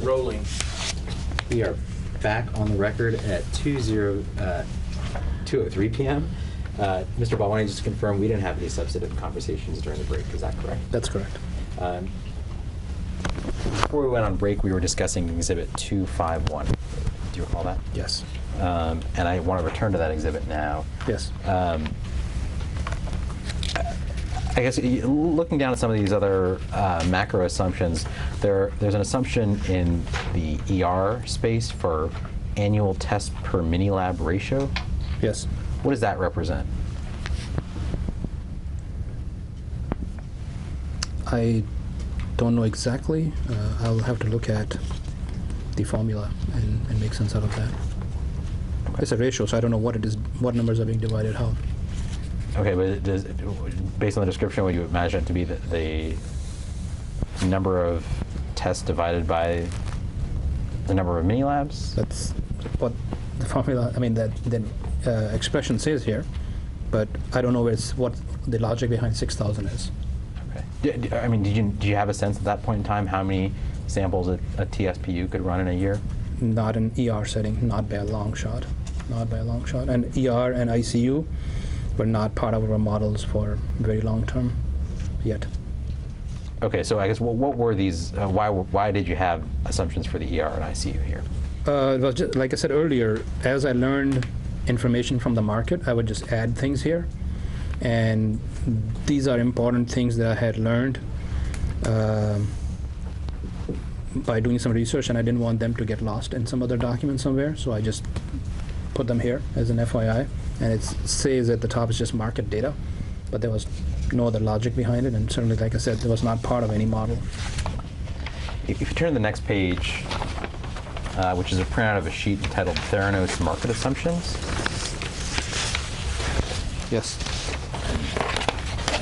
Rolling. We are back on the record at 2:03 p.m. Mr. Balwani, just to confirm, we didn't have any substantive conversations during the break. Is that correct? That's correct. Before we went on break, we were discussing Exhibit 251. Do you recall that? Yes. And I want to return to that exhibit now. Yes. I guess looking down at some of these other macro assumptions, there's an assumption in the ER space for annual test per mini lab ratio. Yes. What does that represent? I don't know exactly. I'll have to look at the formula and make sense out of that. Okay. It's a ratio, so I don't know what it is, what numbers are being divided how. Okay, but based on the description, would you imagine it to be the number of tests divided by the number of mini labs? That's what the formula, I mean, that expression says here, but I don't know what the logic behind 6,000 is. Okay. I mean, do you have a sense at that point in time how many samples a TSPU could run in a year? Not an ER setting, not by a long shot. Not by a long shot. And ER and ICU were not part of our models for very long term yet. Okay, so I guess what were these? Why did you have assumptions for the ER and ICU here? It was just, like I said earlier, as I learned information from the market, I would just add things here. And these are important things that I had learned by doing some research, and I didn't want them to get lost in some other document somewhere, so I just put them here as an FYI. And it says at the top it's just market data, but there was no other logic behind it, and certainly, like I said, it was not part of any model. If you turn to the next page, which is a printout of a sheet entitled Theranos Market Assumptions. Yes.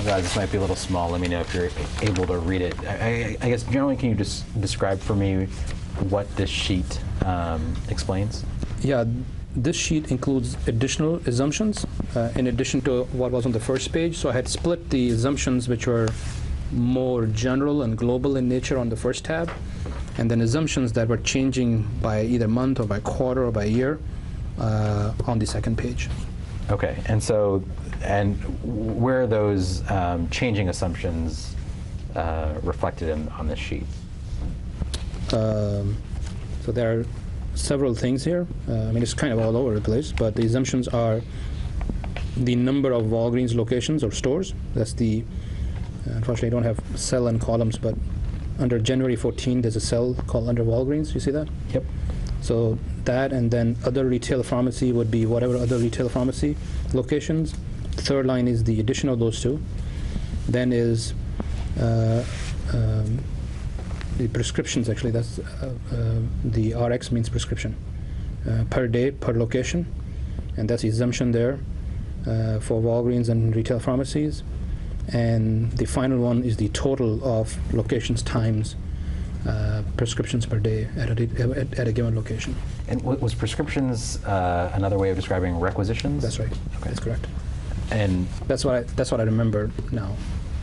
Guys, this might be a little small. Let me know if you're able to read it. I guess generally, can you just describe for me what this sheet explains? Yeah, this sheet includes additional assumptions in addition to what was on the first page. So I had split the assumptions which were more general and global in nature on the first tab, and then assumptions that were changing by either month or by quarter or by year on the second page. Okay, and so, and where are those changing assumptions reflected on this sheet? So there are several things here. I mean, it's kind of all over the place, but the assumptions are the number of Walgreens locations or stores. That's the, unfortunately I don't have cell and columns, but under January 14, there's a cell called under Walgreens. You see that? Yep. So that, and then other retail pharmacy would be whatever other retail pharmacy locations. The third line is the addition of those two. Then is the prescriptions, actually, that's the RX means prescription, per day, per location, and that's the assumption there for Walgreens and retail pharmacies. And the final one is the total of locations times prescriptions per day at a given location. And was prescriptions another way of describing requisitions? That's right. Okay. That's correct. And that's what I remember now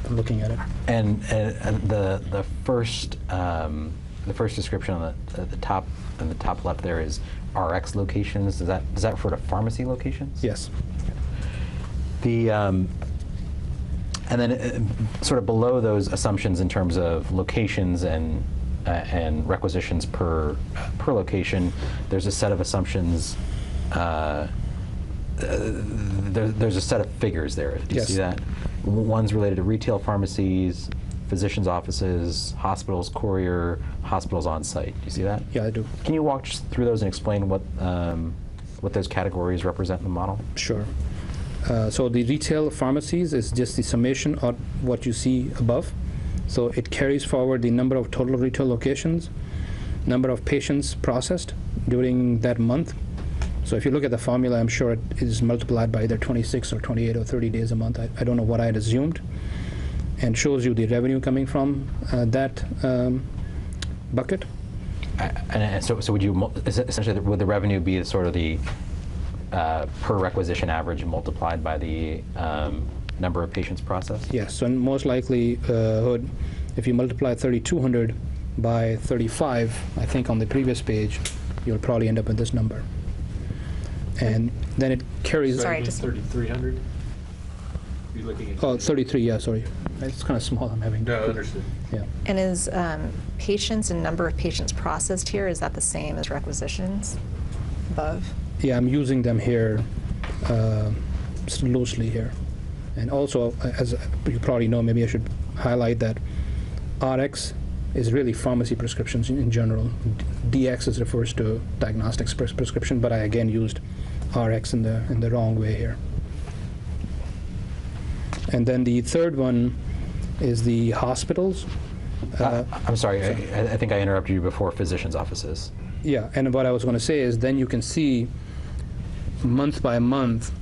from looking at it. And the first description on the top left there is RX locations. Does that refer to pharmacy locations? Yes. Okay. And then sort of below those assumptions in terms of locations and requisitions per location, there's a set of assumptions. There's a set of figures there. Do you Yes. see that? One's related to retail pharmacies, physicians' offices, hospitals, courier, hospitals on site. Do you see that? Yeah, I do. Can you walk through those and explain what those categories represent in the model? Sure. So the retail pharmacies is just the summation of what you see above. So it carries forward the number of total retail locations, number of patients processed during that month. So if you look at the formula, I'm sure it is multiplied by either 26 or 28 or 30 days a month. I don't know what I had assumed, and shows you the revenue coming from that bucket. And so would you essentially, would the revenue be sort of the per requisition average multiplied by the number of patients processed? Yes, so most likely, if you multiply 3,200 by 35, I think on the previous page, you'll probably end up with this number. And then it carries... Sorry, just 3,300? You're looking at... Oh, 33, yeah, sorry. It's kind of small, I'm having... No, understood. Yeah. And is patients and number of patients processed here, is that the same as requisitions above? Yeah, I'm using them here loosely here. And also, as you probably know, maybe I should highlight that RX is really pharmacy prescriptions in general. DX is refers to diagnostics prescription, but I again used RX in the wrong way here. And then the third one is the hospitals. I'm sorry, I think I interrupted you before physicians' offices. Yeah, and what I was going to say is then you can see month by month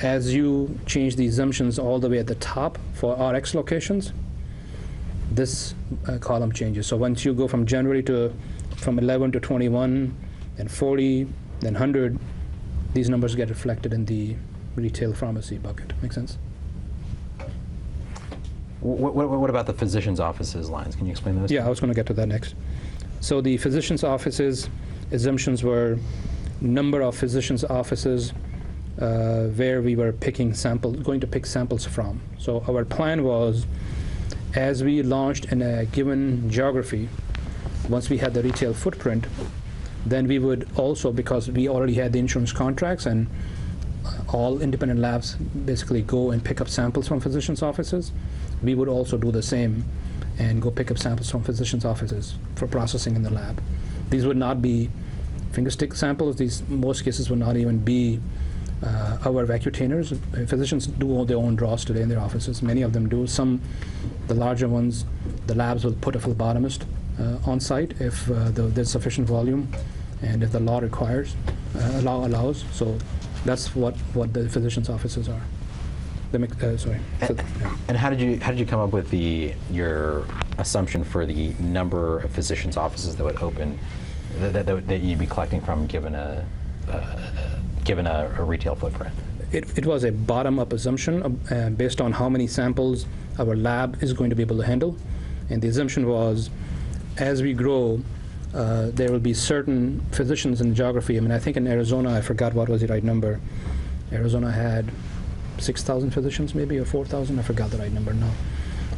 as you change the assumptions all the way at the top for RX locations, this column changes. So once you go from January from 11 to 21, then 40, then 100, these numbers get reflected in the retail pharmacy bucket. Make sense? What about the physicians' offices lines? Can you explain those? Yeah, I was going to get to that next. So the physicians' offices assumptions were number of physicians' offices where we were going to pick samples from. So our plan was, as we launched in a given geography, once we had the retail footprint, then we would also, because we already had the insurance contracts and all independent labs basically go and pick up samples from physicians' offices, we would also do the same and go pick up samples from physicians' offices for processing in the lab. These would not be fingerstick samples. These, in most cases, would not even be our vacutainers. Physicians do all their own draws today in their offices. Many of them do. Some, the larger ones, the labs will put a phlebotomist on site if there's sufficient volume and if the law requires, allows. So that's what the physicians' offices are. Sorry. And how did you come up with your assumption for the number of physicians' offices that would open that you'd be collecting from given a retail footprint? It was a bottom-up assumption based on how many samples our lab is going to be able to handle, and the assumption was, as we grow, there will be certain physicians in geography. I mean, I think in Arizona, I forgot what was the right number. Arizona had 6,000 physicians maybe, or 4,000, I forgot the right number now,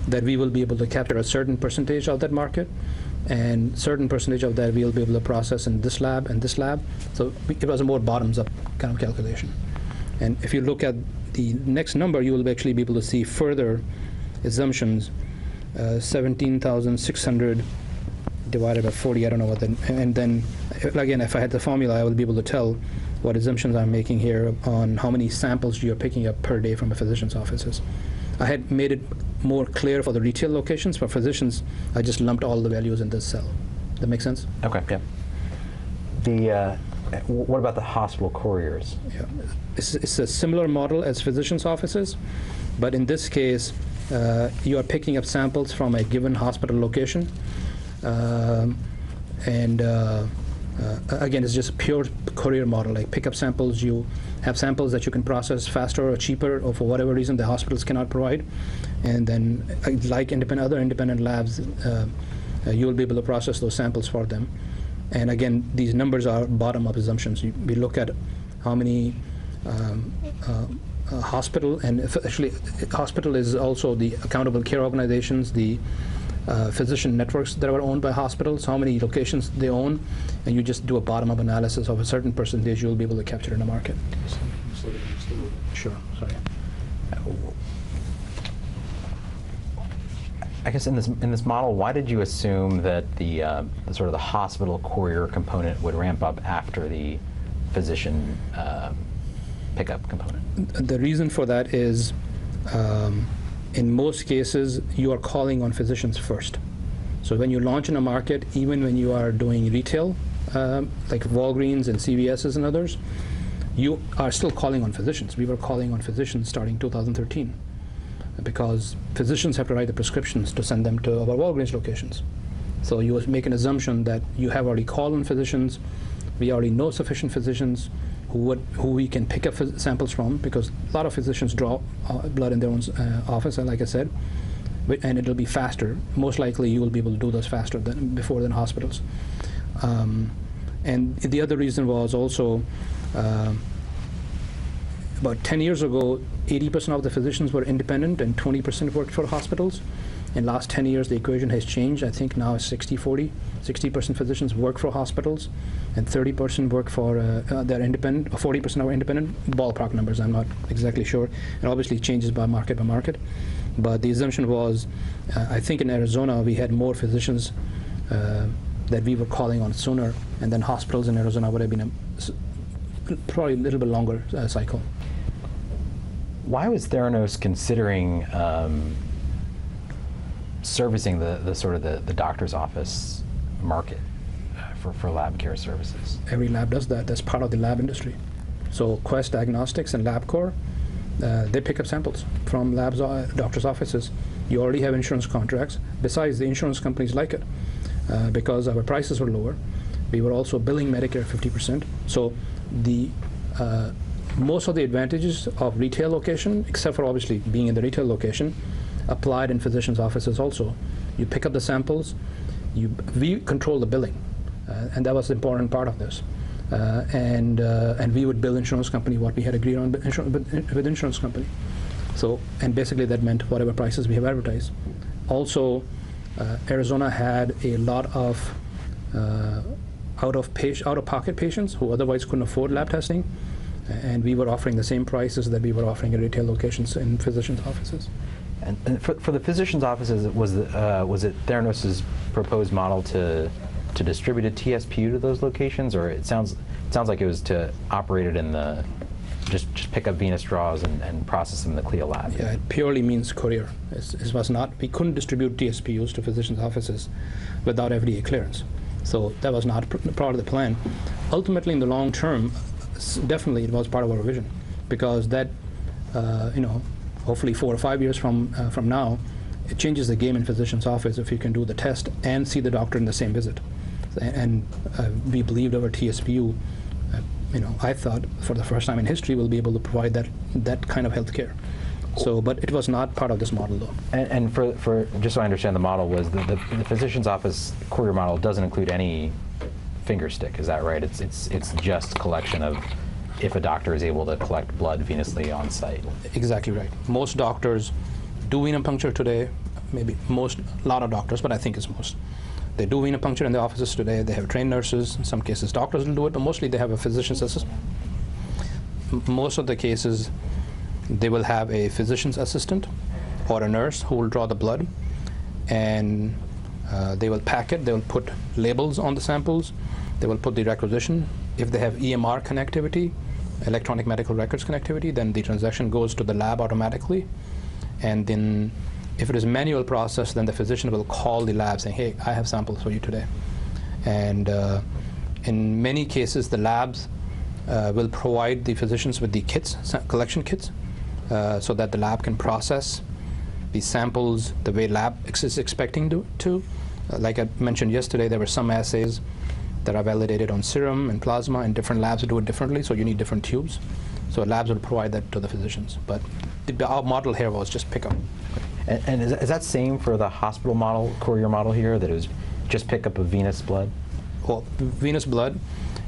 that we will be able to capture a certain percentage of that market, and certain percentage of that we'll be able to process in this lab and this lab. So it was a more bottoms-up kind of calculation. And if you look at the next number, you will actually be able to see further assumptions, 17,600 divided by 40, I don't know what that, and then again, if I had the formula, I would be able to tell what assumptions I'm making here on how many samples you're picking up per day from a physician's offices. I had made it more clear for the retail locations. For physicians, I just lumped all the values in this cell. That make sense? Okay, yeah. What about the hospital couriers? Yeah. It's a similar model as physicians' offices, but in this case, you are picking up samples from a given hospital location. Again, it's just a pure courier model, like pick up samples. You have samples that you can process faster or cheaper, or for whatever reason the hospitals cannot provide. And then, like other independent labs, you will be able to process those samples for them. And again, these numbers are bottom-up assumptions. We look at how many hospital, and actually hospital is also the accountable care organizations, the physician networks that are owned by hospitals, how many locations they own, and you just do a bottom-up analysis of a certain percentage you'll be able to capture in the market. Sure, sorry. I guess in this model, why did you assume that the sort of the hospital courier component would ramp up after the physician pickup component? The reason for that is, in most cases, you are calling on physicians first. So when you launch in a market, even when you are doing retail, like Walgreens and CVS's and others, you are still calling on physicians. We were calling on physicians starting 2013 because physicians have to write the prescriptions to send them to our Walgreens locations. So you make an assumption that you have already called on physicians. We already know sufficient physicians who we can pick up samples from, because a lot of physicians draw blood in their own office, like I said. and it'll be faster. Most likely you will be able to do those faster before than hospitals. And the other reason was also about 10 years ago, 80% of the physicians were independent and 20% worked for hospitals. In last 10 years, the equation has changed. I think now it's 60-40. 60% physicians work for hospitals, and 30% work for, they're independent, or 40% are independent. Ballpark numbers, I'm not exactly sure. And obviously it changes by market. But the assumption was, I think in Arizona, we had more physicians that we were calling on sooner, and then hospitals in Arizona would have been probably a little bit longer cycle. Why was Theranos considering servicing the sort of the doctor's office market for lab care services? Every lab does that. That's part of the lab industry. So Quest Diagnostics and LabCorp, they pick up samples from labs, doctors' offices. You already have insurance contracts. Besides, the insurance companies like it because our prices were lower. We were also billing Medicare 50%. So the most of the advantages of retail location, except for obviously being in the retail location, applied in physicians' offices also. You pick up the samples, we control the billing, and that was the important part of this. And we would bill insurance company what we had agreed on with insurance company. So, and basically that meant whatever prices we have advertised. Also, Arizona had a lot of out-of-pocket patients who otherwise couldn't afford lab testing, and we were offering the same prices that we were offering at retail locations in physicians' offices. And for the physicians' offices, was it Theranos' proposed model to distribute a TSPU to those locations, or it sounds like it was to operate it in the just pick up venous draws and process them in the CLIA lab? Yeah, it purely means courier. It was not. We couldn't distribute TSPUs to physicians' offices without FDA clearance. So that was not part of the plan. Ultimately, in the long term, definitely it was part of our vision, because that, hopefully 4 or 5 years from now, it changes the game in physician's office if you can do the test and see the doctor in the same visit. And we believed our TSPU, I thought for the first time in history we'll be able to provide that kind of health care. So, but it was not part of this model though. And for just so I understand, the model was the physician's office courier model doesn't include any finger stick, is that right? It's just collection of if a doctor is able to collect blood venously on site. Exactly right. Most doctors do venipuncture today, maybe a lot of doctors, but I think it's most. They do venipuncture in the offices today. They have trained nurses. In some cases, doctors will do it, but mostly they have a physician's assistant. Most of the cases, they will have a physician's assistant or a nurse who will draw the blood, and they will pack it. They will put labels on the samples. They will put the requisition. If they have EMR connectivity, electronic medical records connectivity, then the transaction goes to the lab automatically. And then if it is manual process, then the physician will call the lab saying, hey, I have samples for you today. And in many cases, the labs will provide the physicians with the kits, collection kits, so that the lab can process the samples the way lab is expecting to. Like I mentioned yesterday, there were some assays that are validated on serum and plasma, and different labs do it differently, so you need different tubes. So labs will provide that to the physicians. But our model here was just pick up. And is that same for the hospital model, courier model here, that it was just pick up of venous blood? Well, venous blood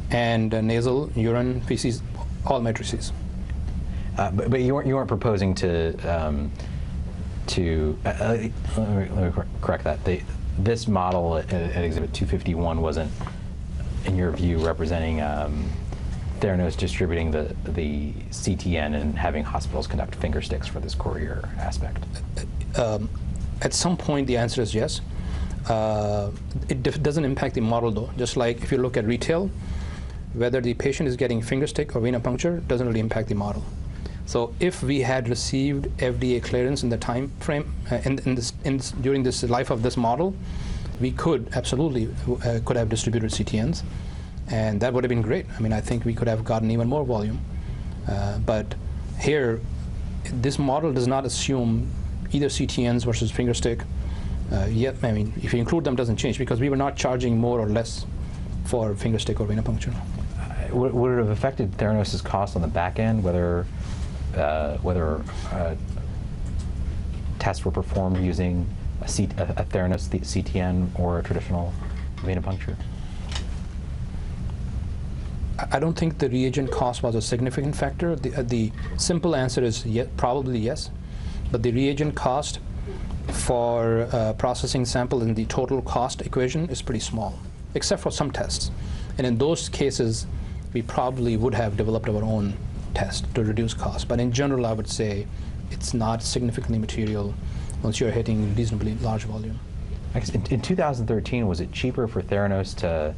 and nasal, urine, feces, all matrices. But you weren't proposing to let me correct that. This model at Exhibit 251 wasn't, in your view, representing Theranos distributing the CTN and having hospitals conduct finger sticks for this courier aspect? At some point, the answer is yes. It doesn't impact the model, though. Just like if you look at retail, whether the patient is getting finger stick or venipuncture doesn't really impact the model. So if we had received FDA clearance in the time frame, during this life of this model, we could absolutely could have distributed CTNs, and that would have been great. I mean, I think we could have gotten even more volume. But here, this model does not assume either CTNs versus finger stick. Yet, I mean, if you include them, it doesn't change, because we were not charging more or less for finger stick or venipuncture. Would it have affected Theranos' cost on the back end, whether tests were performed using a Theranos CTN or a traditional venipuncture? I don't think the reagent cost was a significant factor. The simple answer is probably yes, but the reagent cost for processing sample in the total cost equation is pretty small, except for some tests. And in those cases, we probably would have developed our own test to reduce cost. But in general, I would say it's not significantly material once you're hitting reasonably large volume. I guess in 2013, was it cheaper for Theranos to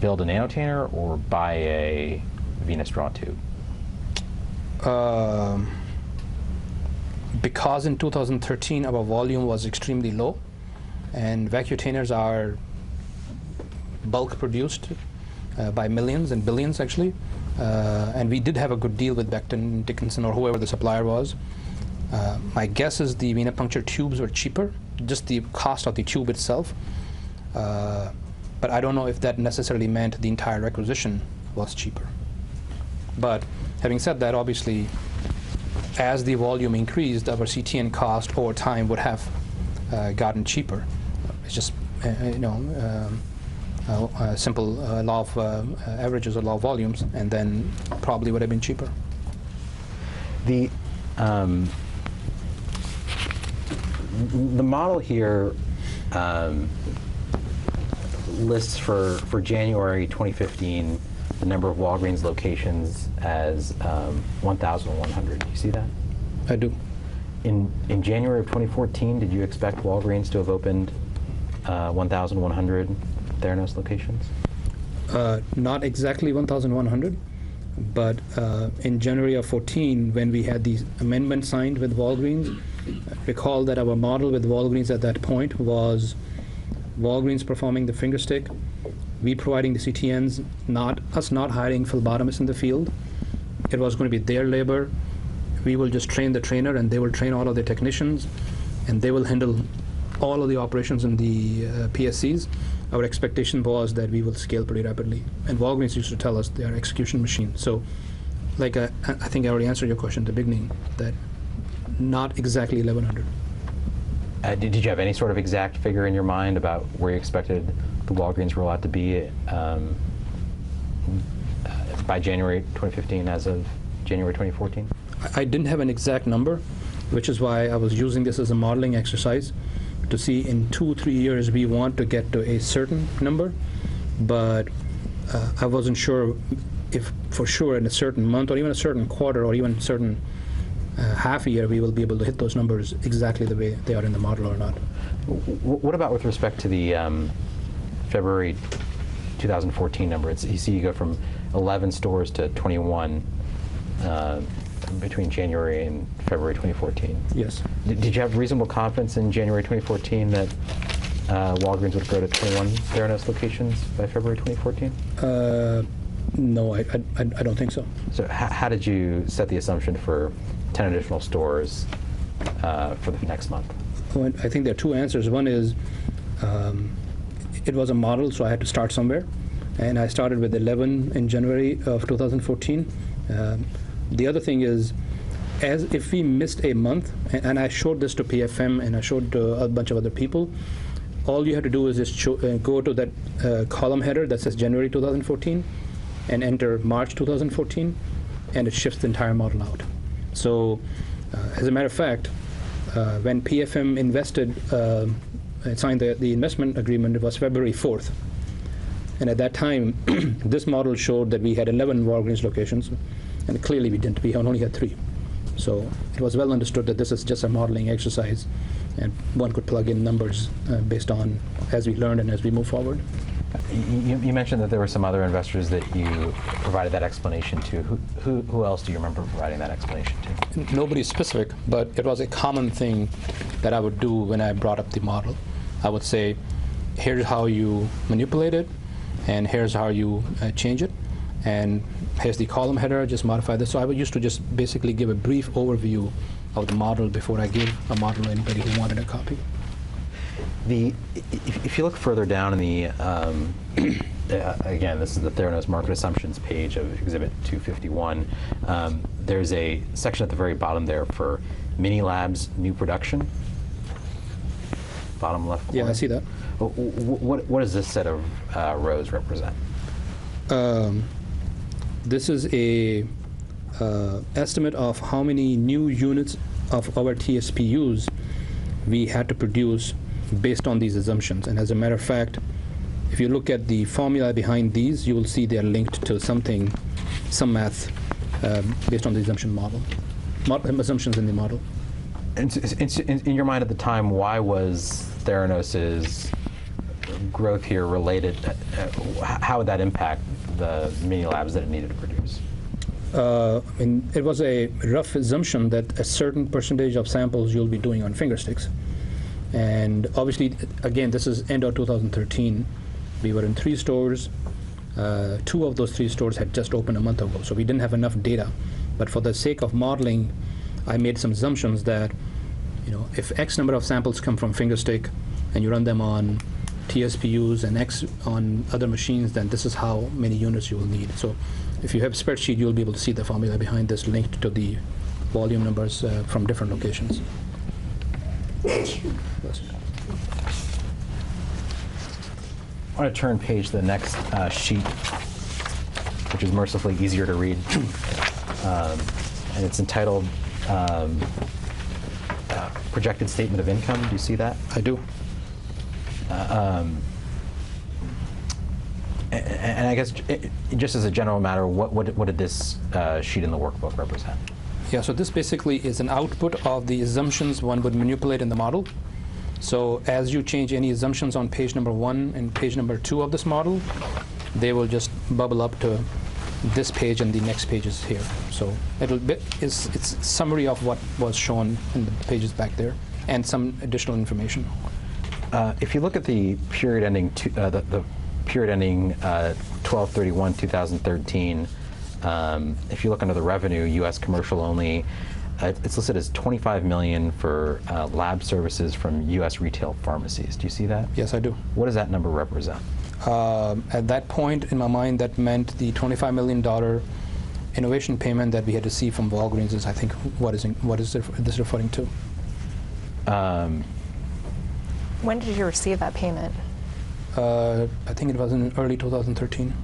build a nanotainer or buy a venous draw tube? Because in 2013 our volume was extremely low, and vacutainers are bulk produced by millions and billions actually, and we did have a good deal with Becton Dickinson or whoever the supplier was. My guess is the venipuncture tubes were cheaper, just the cost of the tube itself. But I don't know if that necessarily meant the entire requisition was cheaper. But having said that, obviously, as the volume increased, our CTN cost over time would have gotten cheaper. It's just, a simple law of averages or law of volumes, and then probably would have been cheaper. The model here lists for January 2015 the number of Walgreens locations as 1,100. Do you see that? I do. In January of 2014, did you expect Walgreens to have opened 1,100 Theranos locations? Not exactly 1,100, but in January of 14, when we had the amendment signed with Walgreens, recall that our model with Walgreens at that point was Walgreens performing the finger stick, we providing the CTNs, us not hiring phlebotomists in the field. It was going to be their labor. We will just train the trainer, and they will train all of the technicians, and they will handle all of the operations in the PSCs. Our expectation was that we will scale pretty rapidly. And Walgreens used to tell us they are execution machines. So, like I think I already answered your question at the beginning, that not exactly 1,100. Did you have any sort of exact figure in your mind about where you expected the Walgreens rollout to be by January 2015 as of January 2014? I didn't have an exact number, which is why I was using this as a modeling exercise to see in 2-3 years we want to get to a certain number, but I wasn't sure if for sure in a certain month or even a certain quarter or even a certain half a year we will be able to hit those numbers exactly the way they are in the model or not. What about with respect to the February 2014 number? You see you go from 11 stores to 21 between January and February 2014. Yes. Did you have reasonable confidence in January 2014 that Walgreens would grow to 21 Theranos locations by February 2014? No, I don't think so. So how did you set the assumption for 10 additional stores for the next month? Well, I think there are two answers. One is it was a model, so I had to start somewhere. And I started with 11 in January of 2014. The other thing is, as if we missed a month, and I showed this to PFM and I showed to a bunch of other people, all you have to do is just go to that column header that says January 2014 and enter March 2014, and it shifts the entire model out. So, as a matter of fact, when PFM signed the investment agreement, it was February 4th. And at that time, this model showed that we had 11 Walgreens locations, and clearly we didn't. We only had 3. So it was well understood that this is just a modeling exercise, and one could plug in numbers based on as we learn and as we move forward. You mentioned that there were some other investors that you provided that explanation to. Who else do you remember providing that explanation to? Nobody specific, but it was a common thing that I would do when I brought up the model. I would say, here's how you manipulate it, and here's how you change it, and here's the column header, just modify this. So I used to just basically give a brief overview of the model before I gave a model to anybody who wanted a copy. If you look further down in the again, this is the Theranos market assumptions page of Exhibit 251. There's a section at the very bottom there for mini labs, new production. Bottom left corner. Yeah, I see that. What does this set of rows represent? This is a estimate of how many new units of our TSPUs we had to produce based on these assumptions. And as a matter of fact, if you look at the formula behind these, you will see they are linked to something, some math based on the assumption model, assumptions in the model. In your mind at the time, why was Theranos's growth here related? How would that impact the mini labs that it needed to produce? It was a rough assumption that a certain percentage of samples you'll be doing on finger sticks. And obviously, again, this is end of 2013. We were in 3 stores. 2 of those 3 stores had just opened a month ago, so we didn't have enough data. But for the sake of modeling, I made some assumptions that, if X number of samples come from finger stick and you run them on TSPUs and X on other machines, then this is how many units you will need. So if you have a spreadsheet, you'll be able to see the formula behind this linked to the volume numbers from different locations. I want to turn page to the next sheet, which is mercifully easier to read. And it's entitled Projected Statement of Income. Do you see that? I do. And I guess, just as a general matter, what did this sheet in the workbook represent? Yeah, so this basically is an output of the assumptions one would manipulate in the model. So as you change any assumptions on page number 1 and page number 2 of this model, they will just bubble up to this page and the next page is here. So it's summary of what was shown in the pages back there and some additional information. If you look at the period ending, the period ending 12/31/2013, if you look under the revenue, U.S. commercial only, it's listed as $25 million for lab services from U.S. retail pharmacies. Do you see that? Yes, I do. What does that number represent? At that point, in my mind, that meant the $25 million innovation payment that we had received from Walgreens is, I think, what is this referring to? When did you receive that payment? I think it was in early 2013,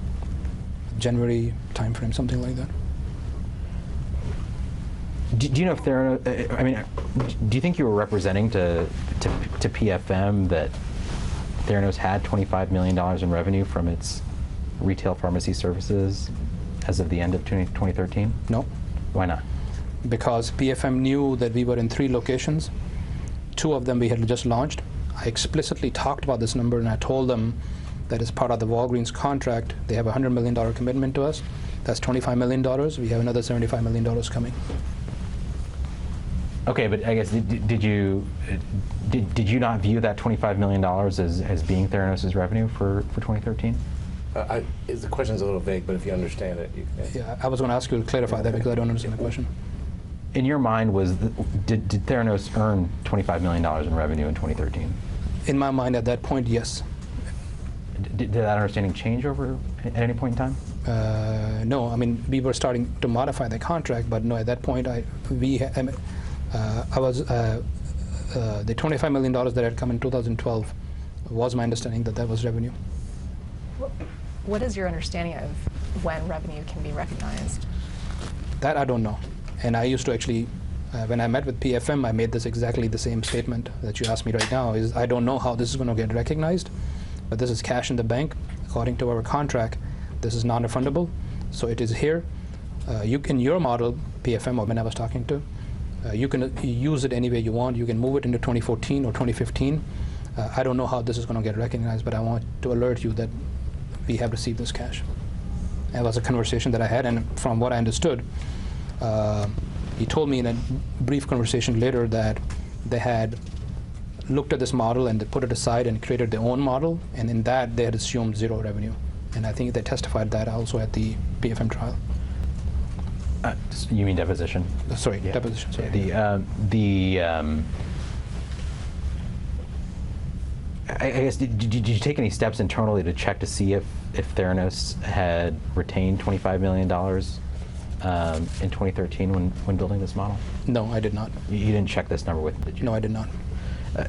January timeframe, something like that. Do you know if Theranos, do you think you were representing to PFM that Theranos had $25 million in revenue from its retail pharmacy services as of the end of 2013? No. Why not? Because PFM knew that we were in 3 locations. 2 of them we had just launched. I explicitly talked about this number and I told them that as part of the Walgreens contract, they have a $100 million commitment to us. That's $25 million. We have another $75 million coming. Okay, but I guess did you not view that $25 million as being Theranos' revenue for 2013? The question's a little vague, but if you understand it, you can. Yeah, I was going to ask you to clarify that because I don't understand the question. In your mind, did Theranos earn $25 million in revenue in 2013? In my mind, at that point, yes. Did that understanding change over at any point in time? No, I mean we were starting to modify the contract, but no, at that point, the $25 million that had come in 2012 was my understanding that was revenue. What is your understanding of when revenue can be recognized? That I don't know. And I used to actually, when I met with PFM, I made this exactly the same statement that you asked me right now, is I don't know how this is going to get recognized, but this is cash in the bank. According to our contract, this is non-refundable, so it is here. You can, your model, PFM, or when I was talking to, you can use it any way you want. You can move it into 2014 or 2015. I don't know how this is going to get recognized, but I want to alert you that we have received this cash. That was a conversation that I had, and from what I understood, he told me in a brief conversation later that they had looked at this model and they put it aside and created their own model, and in that they had assumed 0 revenue. And I think they testified that also at the PFM trial. You mean deposition? Sorry, yeah. Deposition. Sorry. I guess, did you take any steps internally to check to see if Theranos had retained $25 million in 2013 when building this model? No, I did not. You didn't check this number with, did you? No, I did not.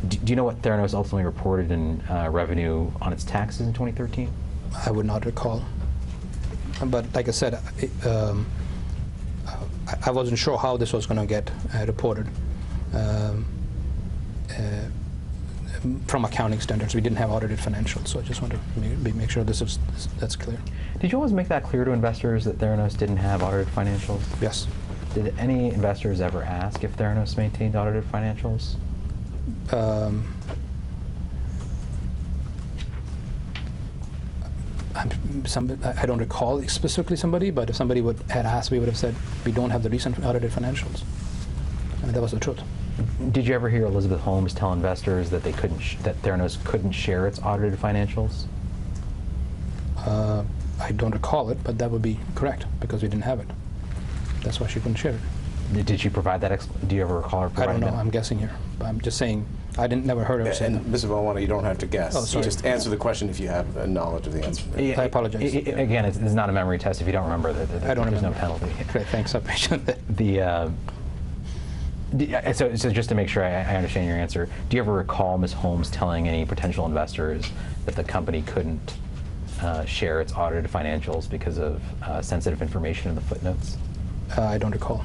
Do you know what Theranos ultimately reported in revenue on its taxes in 2013? I would not recall. But like I said, I wasn't sure how this was going to get reported. From accounting standards, we didn't have audited financials, so I just want to make sure that's clear. Did you always make that clear to investors that Theranos didn't have audited financials? Yes. Did any investors ever ask if Theranos maintained audited financials? I don't recall specifically somebody, but if somebody had asked, we would have said, we don't have the recent audited financials. I mean, that was the truth. Did you ever hear Elizabeth Holmes tell investors that that Theranos couldn't share its audited financials? I don't recall it, but that would be correct, because we didn't have it. That's why she couldn't share it. Did she provide that? Do you ever recall her I providing don't know. that? I'm guessing here. But I'm just saying, I never heard her say And that. Mr. Balwani, you don't have to guess. Oh, sorry. Just answer the question if you have knowledge of the answer. I apologize. Again, it's not a memory test. If you don't remember, I don't there's remember. no penalty. Great, thanks. I appreciate that. So just to make sure I understand your answer, do you ever recall Ms. Holmes telling any potential investors that the company couldn't share its audited financials because of sensitive information in the footnotes? I don't recall.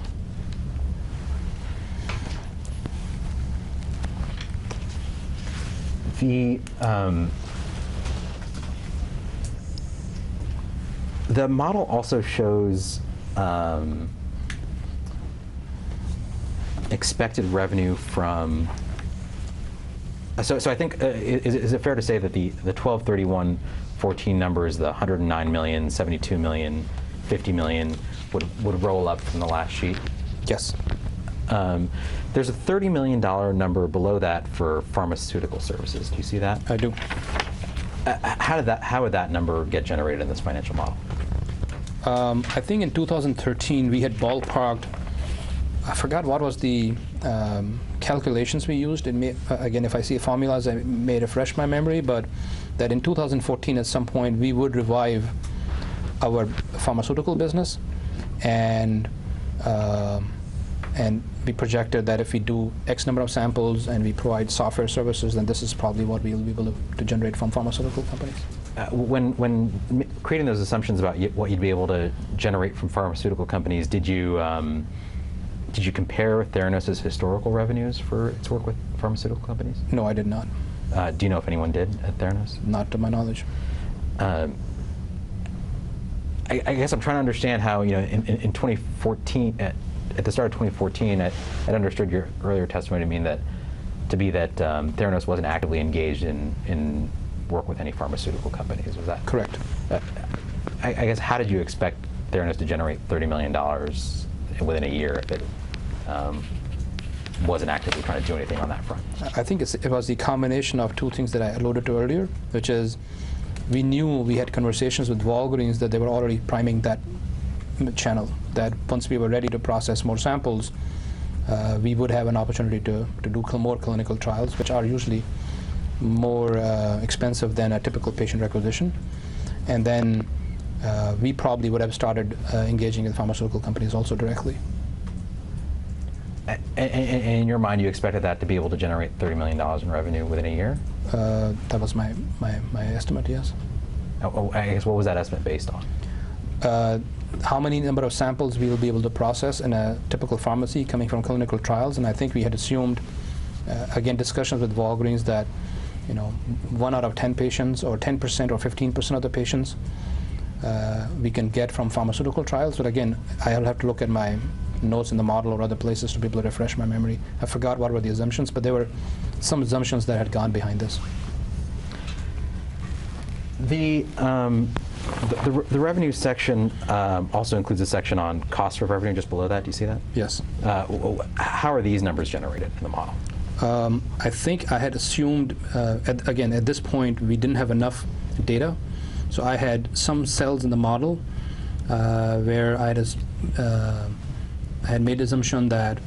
The model also shows expected revenue from. So I think is it fair to say that the 12/31/14 numbers, the 109 million, 72 million, 50 million, would roll up from the last sheet? Yes. There's a $30 million number below that for pharmaceutical services. Do you see that? I do. How would that number get generated in this financial model? I think in 2013 we had ballparked. I forgot what was the calculations we used. Again, if I see formulas, I may refresh my memory, but that in 2014 at some point we would revive our pharmaceutical business, and we projected that if we do X number of samples and we provide software services, then this is probably what we'll be able to generate from pharmaceutical companies. When creating those assumptions about what you'd be able to generate from pharmaceutical companies, did you compare Theranos' historical revenues for its work with pharmaceutical companies? No, I did not. Do you know if anyone did at Theranos? Not to my knowledge. I guess I'm trying to understand how, in 2014, at the start of 2014, I'd understood your earlier testimony to be that Theranos wasn't actively engaged in work with any pharmaceutical companies. Was that correct? I guess, how did you expect Theranos to generate $30 million within a year if it wasn't actively trying to do anything on that front? I think it was the combination of two things that I alluded to earlier, which is we knew we had conversations with Walgreens that they were already priming that channel, that once we were ready to process more samples, we would have an opportunity to do more clinical trials, which are usually more expensive than a typical patient requisition. And then we probably would have started engaging with pharmaceutical companies also directly. And in your mind, you expected that to be able to generate $30 million in revenue within a year? That was my estimate, yes. I guess, what was that estimate based on? How many number of samples we will be able to process in a typical pharmacy coming from clinical trials, and I think we had assumed, again, discussions with Walgreens that 1 out of 10 patients or 10% or 15% of the patients we can get from pharmaceutical trials. But again, I'll have to look at my notes in the model or other places to be able to refresh my memory. I forgot what were the assumptions, but there were some assumptions that had gone behind this. The revenue section also includes a section on cost of revenue just below that. Do you see that? Yes. How are these numbers generated in the model? I think I had assumed, again, at this point, we didn't have enough data. So I had some cells in the model where I had made the assumption that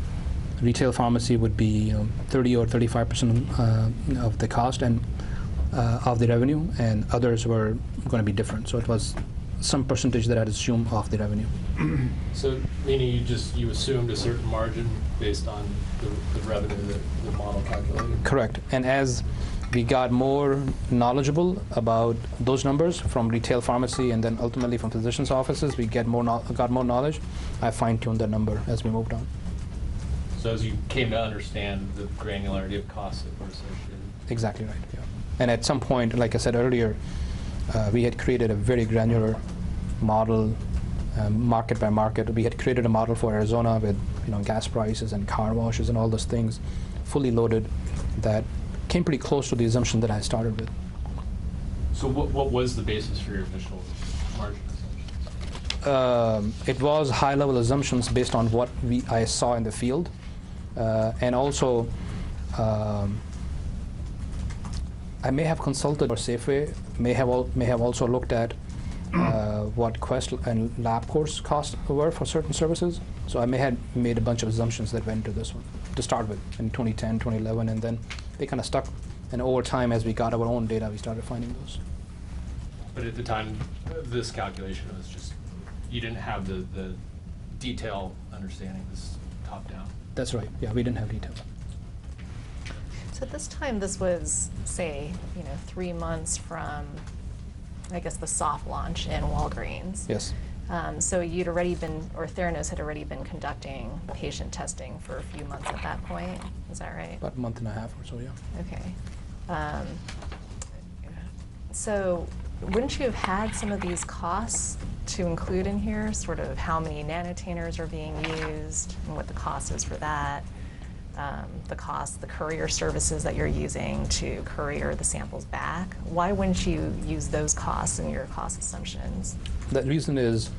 retail pharmacy would be 30 or 35% of the cost, and of the revenue, and others were going to be different. So it was some percentage that I'd assume off the revenue. So meaning you assumed a certain margin based on the revenue that the model calculated? Correct. And as we got more knowledgeable about those numbers from retail pharmacy and then ultimately from physicians' offices, we got more knowledge. I fine-tuned the number as we moved on. So as you came to understand the granularity of costs that were associated? Exactly right, yeah. And at some point, like I said earlier, we had created a very granular model, market by market. We had created a model for Arizona with gas prices and car washes and all those things, fully loaded, that came pretty close to the assumption that I started with. So what was the basis for your initial margin assumptions? It was high-level assumptions based on what I saw in the field, and also I may have consulted or Safeway, may have also looked at what Quest and LabCorp's costs were for certain services. So I may have made a bunch of assumptions that went into this one to start with in 2010, 2011, and then they kind of stuck. And over time, as we got our own data, we started finding those. But at the time, this calculation was just, you didn't have the detailed understanding, this top-down. That's right. Yeah, we didn't have detail. So at this time, this was, say, 3 months from, I guess, the soft launch in Walgreens. Yes. So you'd already been, or Theranos had already been conducting patient testing for a few months at that point. Is that right? About a month and a half or so, yeah. Okay. So wouldn't you have had some of these costs to include in here, sort of how many nanotainers are being used and what the cost is for that? The courier services that you're using to courier the samples back. Why wouldn't you use those costs in your cost assumptions? The reason is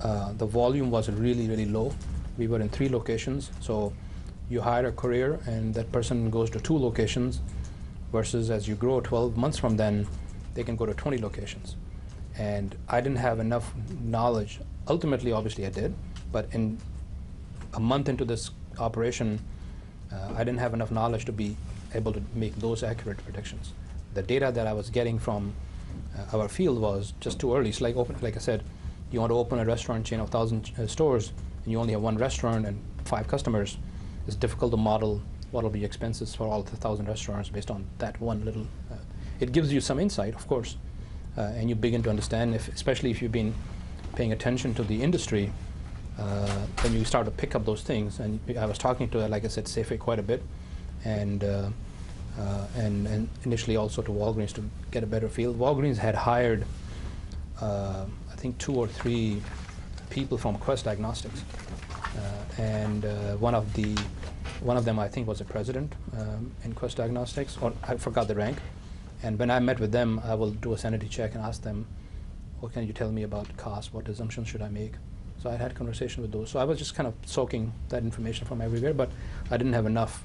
the volume was really, really low. We were in 3 locations, so you hire a courier and that person goes to 2 locations, versus as you grow 12 months from then, they can go to 20 locations. And I didn't have enough knowledge. Ultimately, obviously I did, but in a month into this operation, I didn't have enough knowledge to be able to make those accurate predictions. The data that I was getting from our field was just too early. It's like I said, you want to open a restaurant chain of 1,000 stores, and you only have 1 restaurant and 5 customers. It's difficult to model what will be expenses for all the 1,000 restaurants based on that one little. It gives you some insight, of course, and you begin to understand, especially if you've been paying attention to the industry. Then you start to pick up those things, and I was talking to, like I said, Safeway quite a bit, and initially also to Walgreens to get a better feel. Walgreens had hired, I think, 2 or 3 people from Quest Diagnostics, and one of them I think was a president in Quest Diagnostics, or I forgot the rank. And when I met with them, I will do a sanity check and ask them, what can you tell me about cost? What assumptions should I make? So I had conversation with those. So I was just kind of soaking that information from everywhere, but I didn't have enough,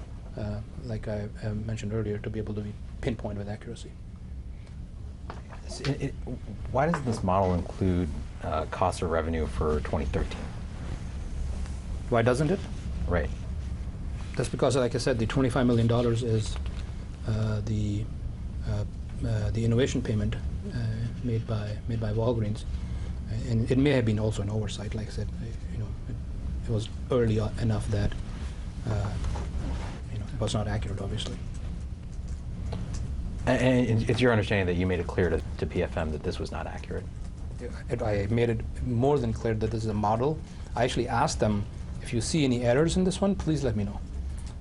like I mentioned earlier, to be able to pinpoint with accuracy. Why does this model include cost or revenue for 2013? Why doesn't it? Right. That's because, like I said, the $25 million is the innovation payment made by Walgreens. And it may have been also an oversight, like I said, it was early enough that it was not accurate, obviously. And it's your understanding that you made it clear to PFM that this was not accurate? I made it more than clear that this is a model. I actually asked them, if you see any errors in this one, please let me know.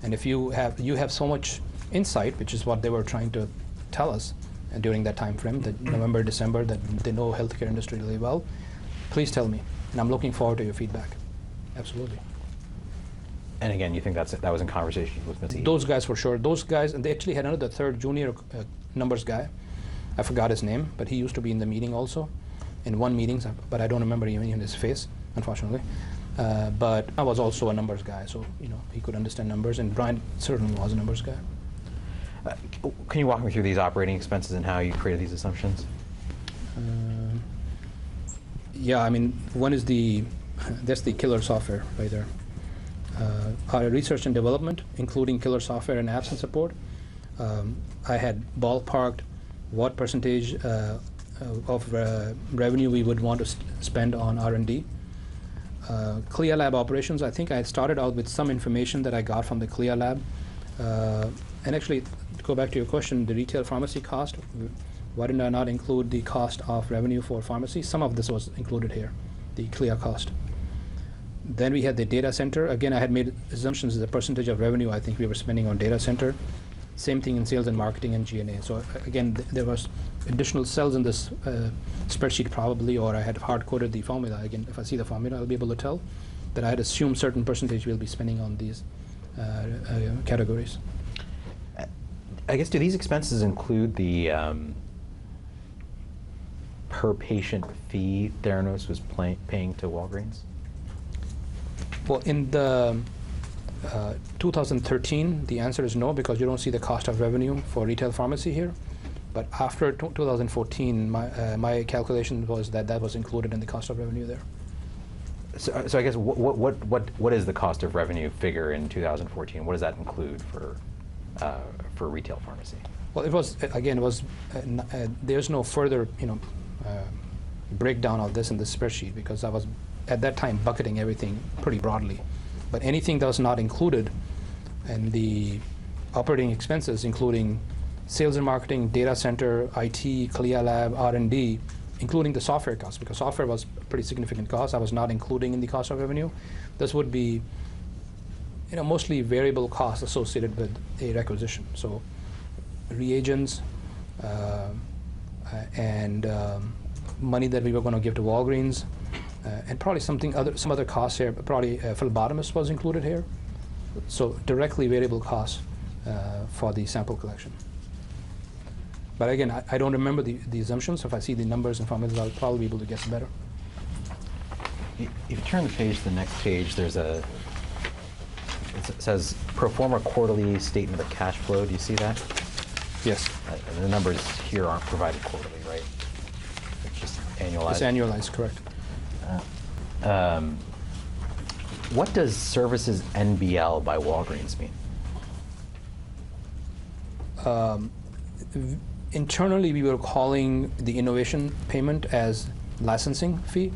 And if you have so much insight, which is what they were trying to tell us during that time frame, that November, December, that they know healthcare industry really well, please tell me. And I'm looking forward to your feedback. Absolutely. And again, you think that was in conversation with Ms. E? Those guys for sure. Those guys, and they actually had another third junior numbers guy. I forgot his name, but he used to be in the meeting also, in one meeting, but I don't remember even his face, unfortunately. But I was also a numbers guy, so he could understand numbers, and Brian certainly was a numbers guy. Can you walk me through these operating expenses and how you created these assumptions? Yeah, I mean, one is that's the killer software right there. Our research and development, including killer software and apps and support, I had ballparked what percentage of revenue we would want to spend on R&D. CLIA lab operations, I think I started out with some information that I got from the CLIA lab. And actually, to go back to your question, the retail pharmacy cost, why did I not include the cost of revenue for pharmacy? Some of this was included here, the CLIA cost. Then we had the data center. Again, I had made assumptions as a percentage of revenue I think we were spending on data center. Same thing in sales and marketing and G&A. So again, there was additional cells in this spreadsheet probably, or I had hard-coded the formula. Again, if I see the formula, I'll be able to tell that I had assumed certain percentage we'll be spending on these categories. I guess, do these expenses include the per patient fee Theranos was paying to Walgreens? Well, in the 2013, the answer is no, because you don't see the cost of revenue for retail pharmacy here. But after 2014, my calculation was that that was included in the cost of revenue there. So I guess what is the cost of revenue figure in 2014? What does that include for retail pharmacy? Well, it was again, it was there's no further breakdown of this in the spreadsheet, because I was at that time bucketing everything pretty broadly. But anything that was not included in the operating expenses, including sales and marketing, data center, IT, CLIA lab, R&D, including the software costs, because software was a pretty significant cost I was not including in the cost of revenue. This would be mostly variable costs associated with a requisition. So reagents and money that we were going to give to Walgreens, and probably some other costs here. Probably phlebotomist was included here. So directly variable costs for the sample collection. But again, I don't remember the assumptions. If I see the numbers and formulas, I'll probably be able to guess better. If you turn the page to the next page, there's it says pro forma quarterly statement of cash flow. Do you see that? Yes. The numbers here aren't provided quarterly, right? It's just annualized. It's annualized, correct. What does services NBL by Walgreens mean? Internally, we were calling the innovation payment as licensing fee.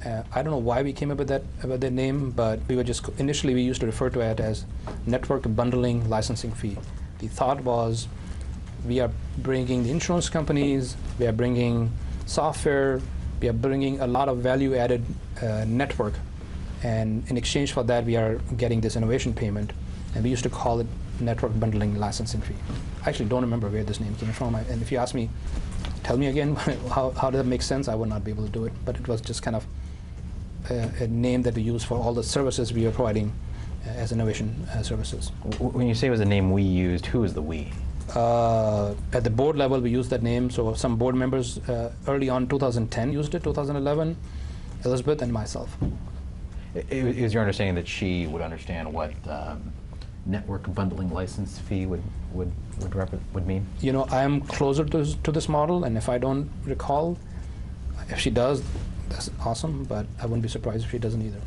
I don't know why we came up with that name, but we were just initially we used to refer to it as network bundling licensing fee. The thought was we are bringing the insurance companies, we are bringing software, we are bringing a lot of value-added network, and in exchange for that, we are getting this innovation payment, and we used to call it network bundling licensing fee. I actually don't remember where this name came from, and if you ask me, tell me again, how does that make sense? I would not be able to do it, but it was just kind of a name that we use for all the services we are providing as innovation services. When you say it was a name we used, who is the we? At the board level, we used that name. So some board members early on 2010 used it, 2011, Elizabeth and myself. Is your understanding that she would understand what network bundling license fee would mean? I am closer to this model, and if I don't recall, if she does, that's awesome, but I wouldn't be surprised if she doesn't either.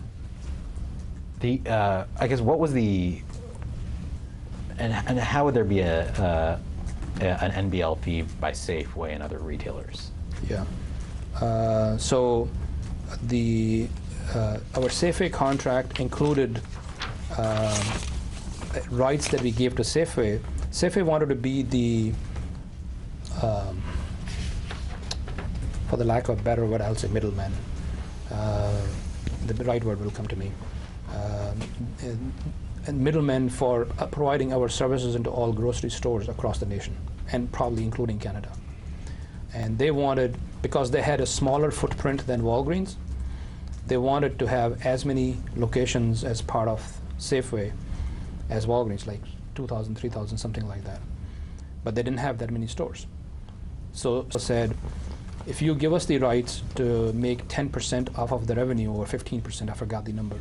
I guess what was the, and how would there be an NBL fee by Safeway and other retailers? Yeah. So our Safeway contract included rights that we gave to Safeway. Safeway wanted to be the, for the lack of a better word, I'll say middleman. The right word will come to me. And middlemen for providing our services into all grocery stores across the nation, and probably including Canada. And they wanted, because they had a smaller footprint than Walgreens, they wanted to have as many locations as part of Safeway as Walgreens, like 2,000, 3,000, something like that. But they didn't have that many stores. So said, if you give us the rights to make 10% off of the revenue, or 15%, I forgot the number,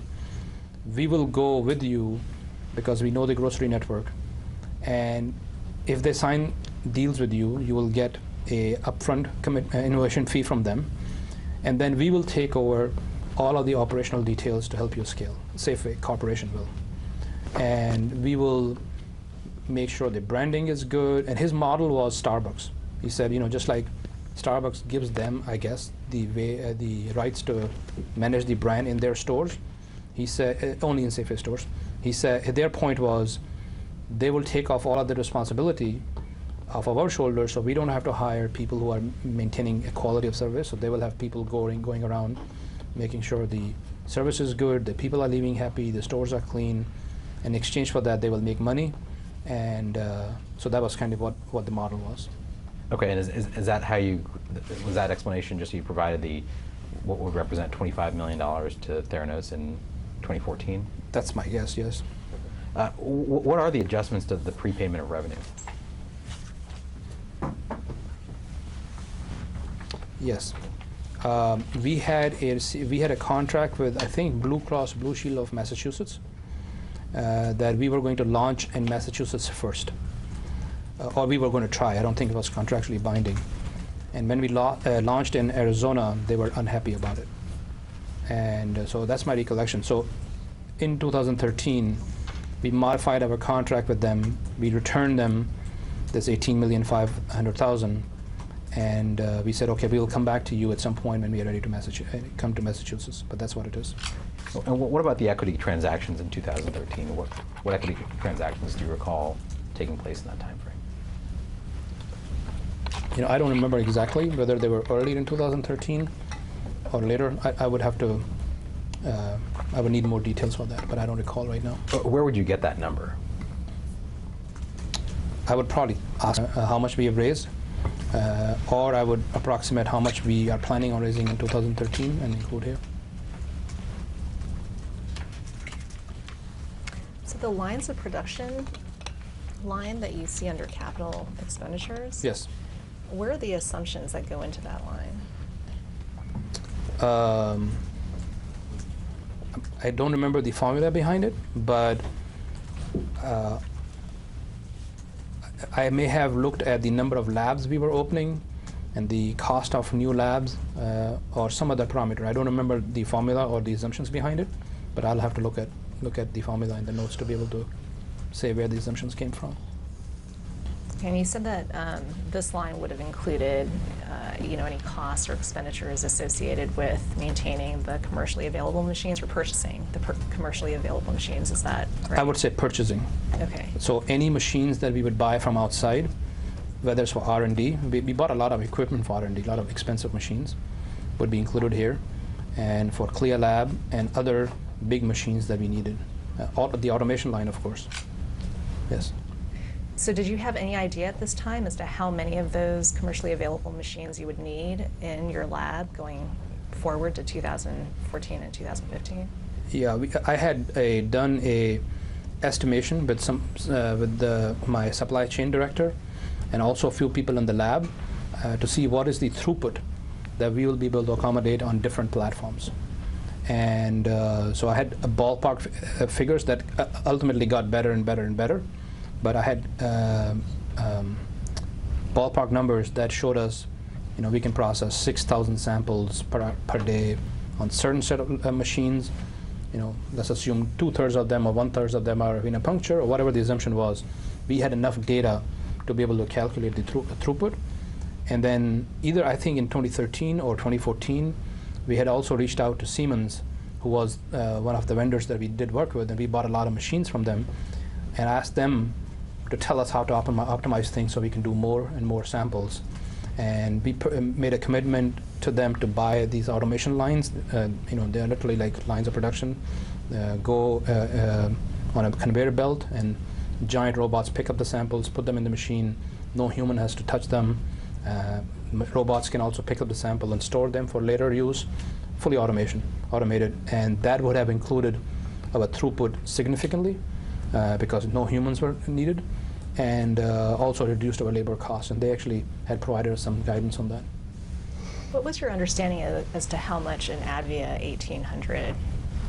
we will go with you because we know the grocery network. And if they sign deals with you, you will get a upfront innovation fee from them. And then we will take over all of the operational details to help you scale. Safeway Corporation will. And we will make sure the branding is good. And his model was Starbucks. He said, just like Starbucks gives them, I guess, the rights to manage the brand in their stores. He said, only in Safeway stores. He said their point was they will take off all of the responsibility off of our shoulders, so we don't have to hire people who are maintaining a quality of service. So they will have people going around, making sure the service is good, the people are leaving happy, the stores are clean. In exchange for that, they will make money, and so that was kind of what the model was. Okay, and is that how was that explanation just you provided what would represent $25 million to Theranos in 2014? That's my guess, yes. What are the adjustments to the prepayment of revenue? Yes. We had a contract with, I think, Blue Cross Blue Shield of Massachusetts that we were going to launch in Massachusetts first. Or we were going to try. I don't think it was contractually binding. And when we launched in Arizona, they were unhappy about it. And so that's my recollection. So in 2013, we modified our contract with them. We returned them this $18,500,000. And we said, okay, we will come back to you at some point when we are ready to come to Massachusetts. But that's what it is. And what about the equity transactions in 2013? What equity transactions do you recall taking place in that time frame? I don't remember exactly whether they were earlier in 2013 or later. I would have to, I would need more details for that, but I don't recall right now. Where would you get that number? I would probably ask how much we have raised, or I would approximate how much we are planning on raising in 2013 and include here. So the lines of production line that you see under capital expenditures? Yes. Where are the assumptions that go into that line? I don't remember the formula behind it, but I may have looked at the number of labs we were opening and the cost of new labs or some other parameter. I don't remember the formula or the assumptions behind it, but I'll have to look at the formula in the notes to be able to say where the assumptions came from. And you said that this line would have included, any costs or expenditures associated with maintaining the commercially available machines or purchasing the commercially available machines. Is that right? I would say purchasing. Okay. So any machines that we would buy from outside, whether it's for R&D, we bought a lot of equipment for R&D, a lot of expensive machines would be included here, and for CLIA Lab and other big machines that we needed. The automation line, of course. Yes. So did you have any idea at this time as to how many of those commercially available machines you would need in your lab going forward to 2014 and 2015? Yeah, I had done a estimation with my supply chain director and also a few people in the lab to see what is the throughput that we will be able to accommodate on different platforms. And so I had a ballpark figures that ultimately got better and better and better. But I had ballpark numbers that showed us, we can process 6,000 samples per day on certain set of machines. Let's assume 2/3 of them or 1/3 of them are venipuncture or whatever the assumption was. We had enough data to be able to calculate the throughput. And then either I think in 2013 or 2014, we had also reached out to Siemens, who was one of the vendors that we did work with, and we bought a lot of machines from them and asked them to tell us how to optimize things so we can do more and more samples. And we made a commitment to them to buy these automation lines. They're literally like lines of production. Go on a conveyor belt, and giant robots pick up the samples, put them in the machine. No human has to touch them. Robots can also pick up the sample and store them for later use. Fully automated. And that would have included our throughput significantly, because no humans were needed, and also reduced our labor costs. And they actually had provided us some guidance on that. What was your understanding as to how much an Advia 1800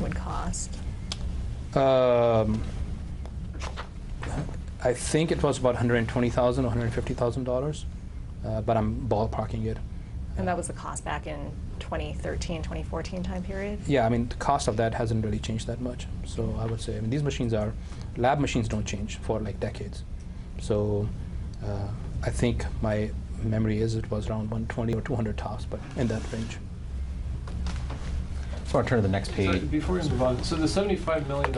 would cost? I think it was about $120,000 or $150,000, but I'm ballparking it. And that was the cost back in 2013, 2014 time period? Yeah, the cost of that hasn't really changed that much. So I would say, these machines lab machines don't change for like decades. So I think my memory is it was around 120 or 200 tops, but in that range. So I'll turn to the next So page. before we move on, so the $75 million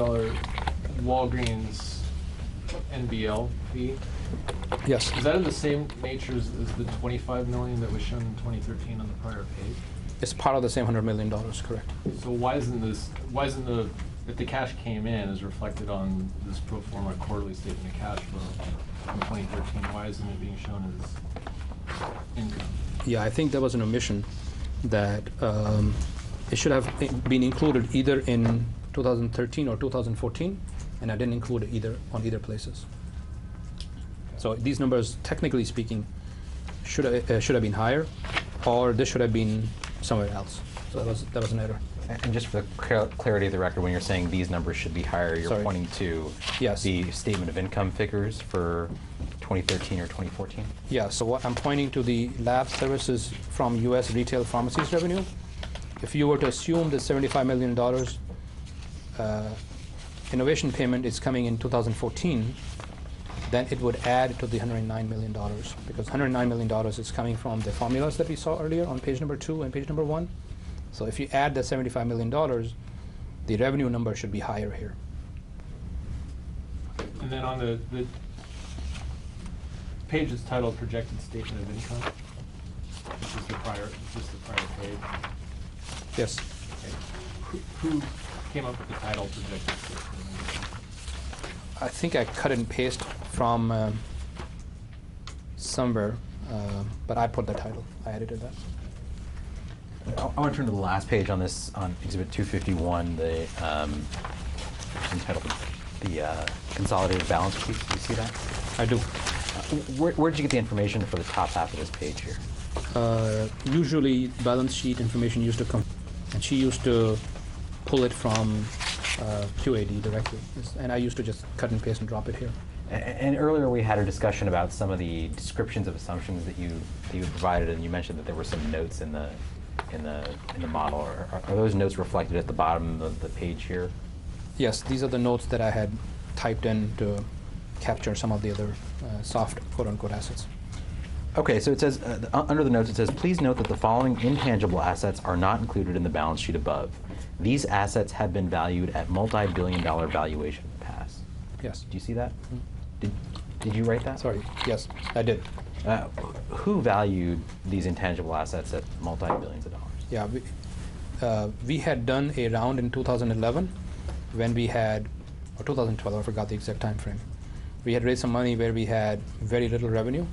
Walgreens NBL fee, Yes. is that of the same nature as the $25 million that was shown in 2013 on the prior page? It's part of the same $100 million, correct? So why isn't if the cash came in as reflected on this pro forma quarterly statement of cash flow from 2013, why isn't it being shown as income? Yeah, I think there was an omission that it should have been included either in 2013 or 2014, and I didn't include it either on either places. So these numbers, technically speaking, should have been higher, or this should have been somewhere else. So that was an error. And just for the clarity of the record, when you're saying these numbers should be higher, you're Sorry. pointing to Yes. the statement of income figures for 2013 or 2014? Yeah, so what I'm pointing to the lab services from U.S. retail pharmacies revenue. If you were to assume the $75 million innovation payment is coming in 2014, then it would add to the $109 million, because $109 million is coming from the formulas that we saw earlier on page number 2 and page number 1. So if you add the $75 million, the revenue number should be higher here. And then on the page is titled Projected Statement of Income, which is the prior page. Yes. Okay. Who came up with the title Projected Statement of Income? I think I cut and paste from somewhere, but I put the title. I edited that. I want to turn to the last page on this, on Exhibit 251, the entitled the consolidated balance sheet. Do you see that? I do. Where did you get the information for the top half of this page here? Usually, balance sheet information used to come, and she used to pull it from QAD directly, and I used to just cut and paste and drop it here. And earlier we had a discussion about some of the descriptions of assumptions that you provided, and you mentioned that there were some notes in the model. Are those notes reflected at the bottom of the page here? Yes, these are the notes that I had typed in to capture some of the other soft quote-unquote assets. Okay, so it says, under the notes, it says, please note that the following intangible assets are not included in the balance sheet above. These assets have been valued at multi-billion-dollar valuation in the past. Yes. Do you see that? Mm-hmm. Did you write that? Sorry. Yes, I did. Who valued these intangible assets at multi-billions of dollars? Yeah, we had done a round in 2011 when we had, or 2012, I forgot the exact time frame. We had raised some money where we had very little revenue,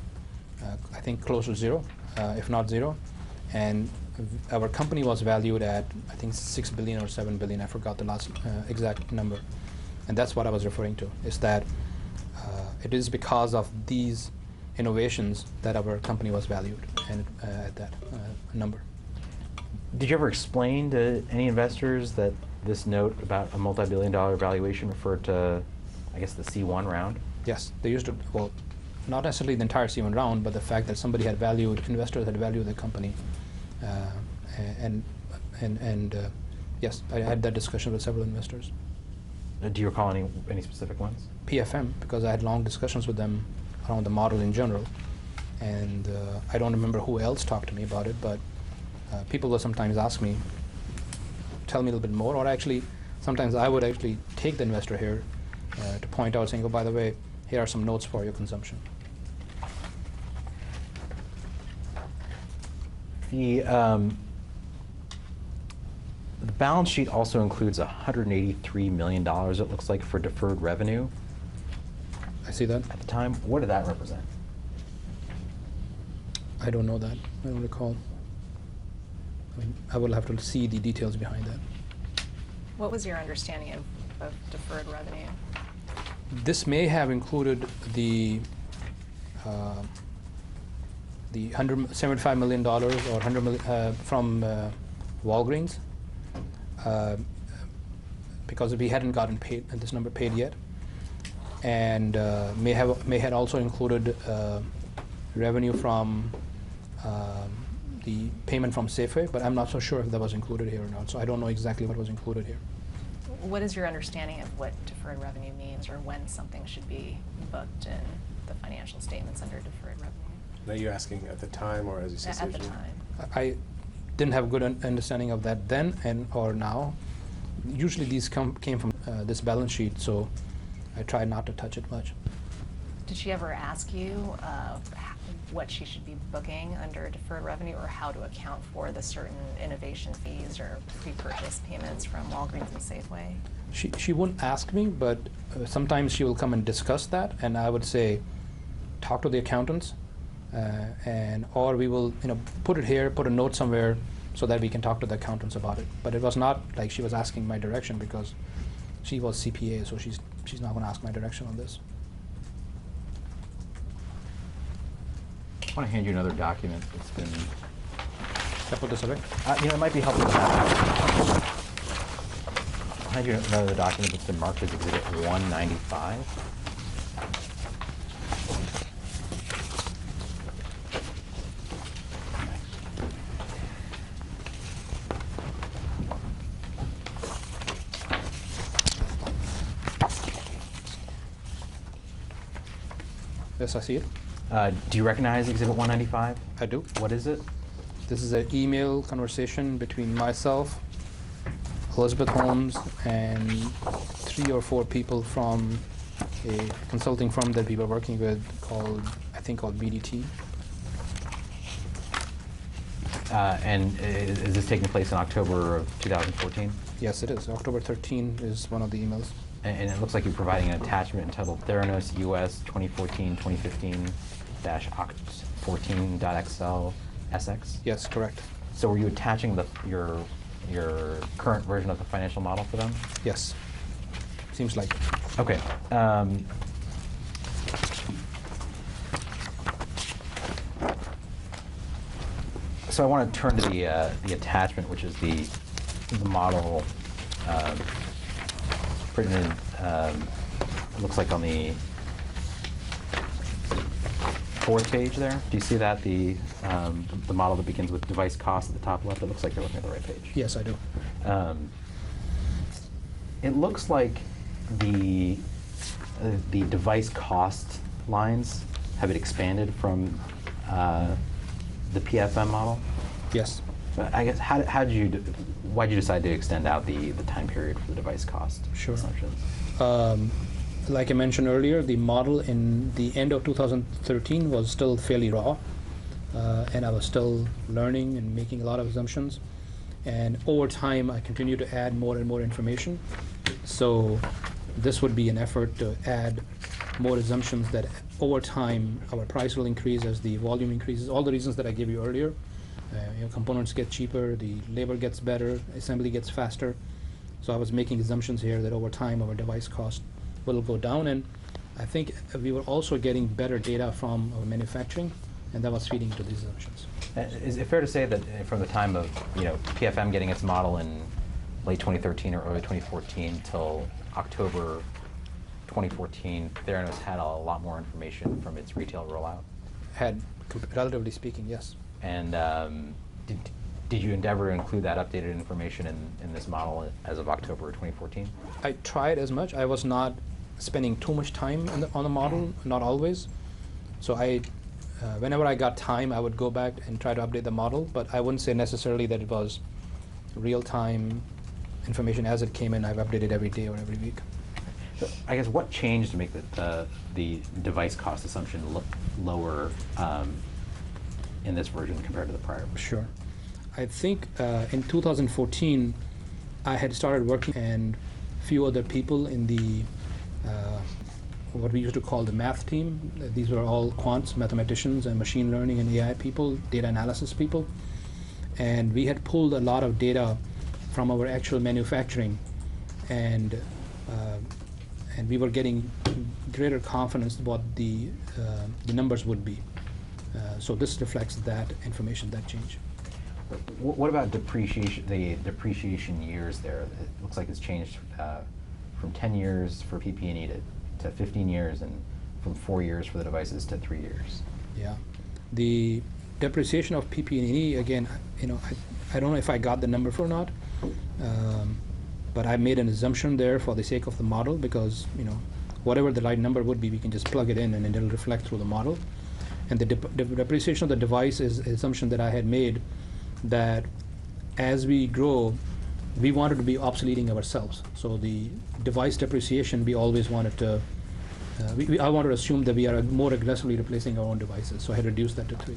I think close to zero, if not zero, and our company was valued at, I think, 6 billion or 7 billion, I forgot the last exact number. And that's what I was referring to, is that it is because of these innovations that our company was valued and at that number. Did you ever explain to any investors that this note about a multi-billion-dollar valuation referred to, I guess, the C1 round? Yes, they used to, well, not necessarily the entire C1 round, but the fact that somebody had valued, investors had valued the company. Yes, I had that discussion with several investors. Do you recall any specific ones? PFM, because I had long discussions with them around the model in general. And I don't remember who else talked to me about it, but people will sometimes ask me, tell me a little bit more, or actually, sometimes I would actually take the investor here to point out, saying, oh, by the way, here are some notes for your consumption. The balance sheet also includes $183 million, it looks like, for deferred revenue I see that. at the time. What did that represent? I don't know that. I don't recall. I mean, I will have to see the details behind that. What was your understanding of deferred revenue? This may have included the $175 million or $100 million from Walgreens, because we hadn't gotten paid this number paid yet, and may had also included revenue from the payment from Safeway, but I'm not so sure if that was included here or not. So I don't know exactly what was included here. What is your understanding of what deferred revenue means, or when something should be booked in the financial statements under deferred revenue. Now you're asking at the time or as you say? At the time. I didn't have a good understanding of that then and or now. Usually these came from this balance sheet, so I tried not to touch it much. Did she ever ask you what she should be booking under deferred revenue, or how to account for the certain innovation fees or pre-purchase payments from Walgreens and Safeway? She wouldn't ask me, but sometimes she will come and discuss that, and I would say, talk to the accountants, or we will, put it here, put a note somewhere, so that we can talk to the accountants about it. But it was not like she was asking my direction, because she was CPA, so she's not going to ask my direction on this. I want to hand you another document that's been. Should I put this away? It might be helpful to have. I'll hand you another document that's been marked as Exhibit 195. Yes, I see it. Do you recognize Exhibit 195? I do. What is it? This is an email conversation between myself, Elizabeth Holmes, and 3 or 4 people from a consulting firm that we were working with called BDT. And is this taking place in October of 2014? Yes, it is. October 13 is one of the emails. And it looks like you're providing an attachment entitled Theranos US 2014-2015-14.xl SX? Yes, correct. So were you attaching your current version of the financial model for them? Yes. Seems like it. Okay. So I want to turn to the attachment, which is the model printed. It looks like on the 4th page there. Do you see that the model that begins with device cost at the top left? It looks like you're looking at the right page. Yes, I do. It looks like the device cost lines have been expanded from the PFM model. Yes. But I guess why'd you decide to extend out the time period for the device cost Sure. assumptions? Like I mentioned earlier, the model in the end of 2013 was still fairly raw, and I was still learning and making a lot of assumptions. And over time, I continue to add more and more information. So this would be an effort to add more assumptions that over time, our price will increase as the volume increases. All the reasons that I gave you earlier. Components get cheaper, the labor gets better, assembly gets faster. So I was making assumptions here that over time our device cost will go down, and I think we were also getting better data from our manufacturing, and that was feeding into these assumptions. Is it fair to say that from the time of PFM getting its model in late 2013 or early 2014 till October 2014, Theranos had a lot more information from its retail rollout? Relatively speaking, yes. And did you endeavor to include that updated information in this model as of October 2014? I tried as much. I was not spending too much time on the model, not always. So whenever I got time, I would go back and try to update the model, but I wouldn't say necessarily that it was real-time information as it came in. I've updated every day or every week. So I guess what changed to make the device cost assumption look lower in this version compared to the prior version? Sure. I think in 2014, I had started working and a few other people in the what we used to call the math team. These were all quants, mathematicians, and machine learning and AI people, data analysis people. And we had pulled a lot of data from our actual manufacturing, and we were getting greater confidence what the numbers would be. So this reflects that information, that change. What about depreciation? The depreciation years there. It looks like it's changed from 10 years for PP&E to 15 years, and from 4 years for the devices to 3 years. Yeah, the depreciation of PP&E, again, I don't know if I got the number or not, but I made an assumption there for the sake of the model, because whatever the right number would be, we can just plug it in and it'll reflect through the model. And the depreciation of the device is an assumption that I had made that as we grow, we wanted to be obsoleting ourselves. So the device depreciation, we always wanted to, I wanted to assume that we are more aggressively replacing our own devices, so I had reduced that to 3.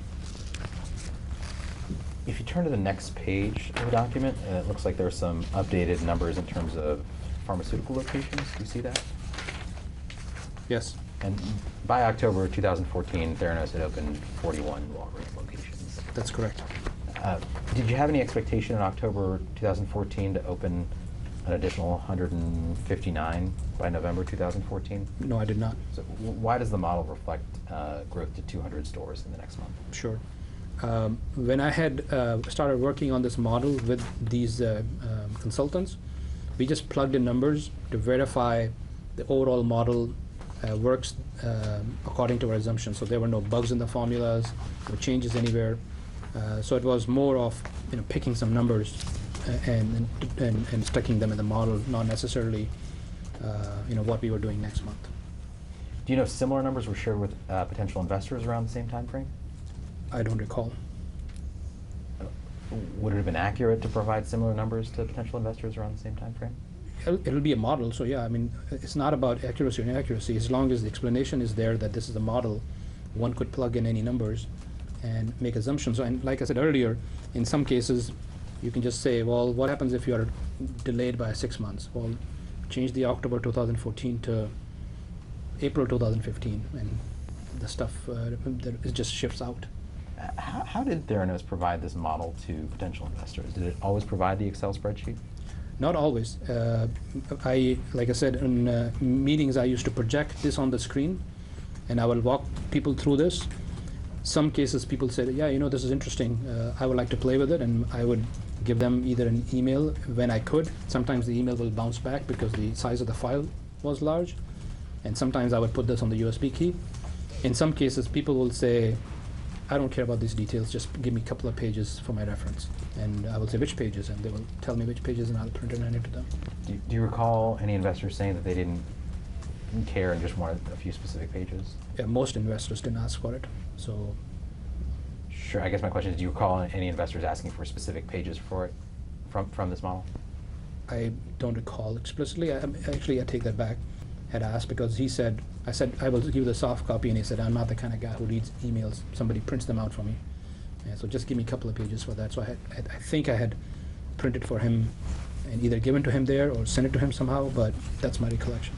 If you turn to the next page of the document, it looks like there are some updated numbers in terms of pharmaceutical locations. Do you see that? Yes. And by October 2014, Theranos had opened 41 Walgreens locations. That's correct. Did you have any expectation in October 2014 to open an additional 159 by November 2014? No, I did not. So why does the model reflect growth to 200 stores in the next month? Sure. When I had started working on this model with these consultants, we just plugged in numbers to verify the overall model works according to our assumptions. So there were no bugs in the formulas, no changes anywhere. So it was more of picking some numbers and sticking them in the model, not necessarily what we were doing next month. Do you know if similar numbers were shared with potential investors around the same time frame? I don't recall. Would it have been accurate to provide similar numbers to potential investors around the same time frame? It'll be a model, so yeah, I mean, it's not about accuracy or inaccuracy. As long as the explanation is there that this is a model, one could plug in any numbers and make assumptions. And like I said earlier, in some cases, you can just say, well, what happens if you are delayed by 6 months? Well, change the October 2014 to April 2015, and the stuff it just shifts out. How did Theranos provide this model to potential investors? Did it always provide the Excel spreadsheet? Not always. Like I said, in meetings I used to project this on the screen, and I will walk people through this. Some cases people said, yeah, this is interesting, I would like to play with it, and I would give them either an email when I could. Sometimes the email will bounce back because the size of the file was large, and sometimes I would put this on the USB key. In some cases, people will say, I don't care about these details, just give me a couple of pages for my reference. And I will say which pages, and they will tell me which pages, and I'll print it and hand it to them. Do you recall any investors saying that they didn't care and just wanted a few specific pages? Yeah, most investors didn't ask for it. So. Sure, I guess my question is, do you recall any investors asking for specific pages for it from this model? I don't recall explicitly. Actually, I take that back. Had asked because I said, I will give you the soft copy, and he said, I'm not the kind of guy who reads emails. Somebody prints them out for me. So just give me a couple of pages for that. So I think I had printed for him and either given to him there or sent it to him somehow, but that's my recollection.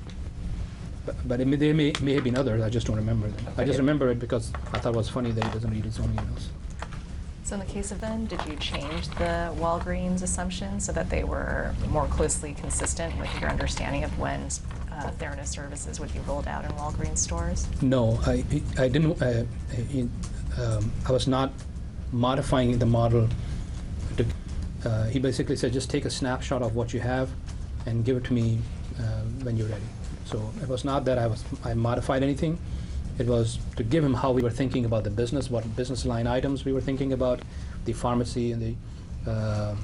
But there may have been others, I just don't remember them. Okay. I just remember it because I thought it was funny that he doesn't read his own emails. So in the case of then, did you change the Walgreens assumptions so that they were more closely consistent with your understanding of when Theranos services would be rolled out in Walgreens stores? No, I didn't. I was not modifying the model. He basically said, just take a snapshot of what you have and give it to me when you're ready. So it was not that I modified anything. It was to give him how we were thinking about the business, what business line items we were thinking about, the pharmacy and the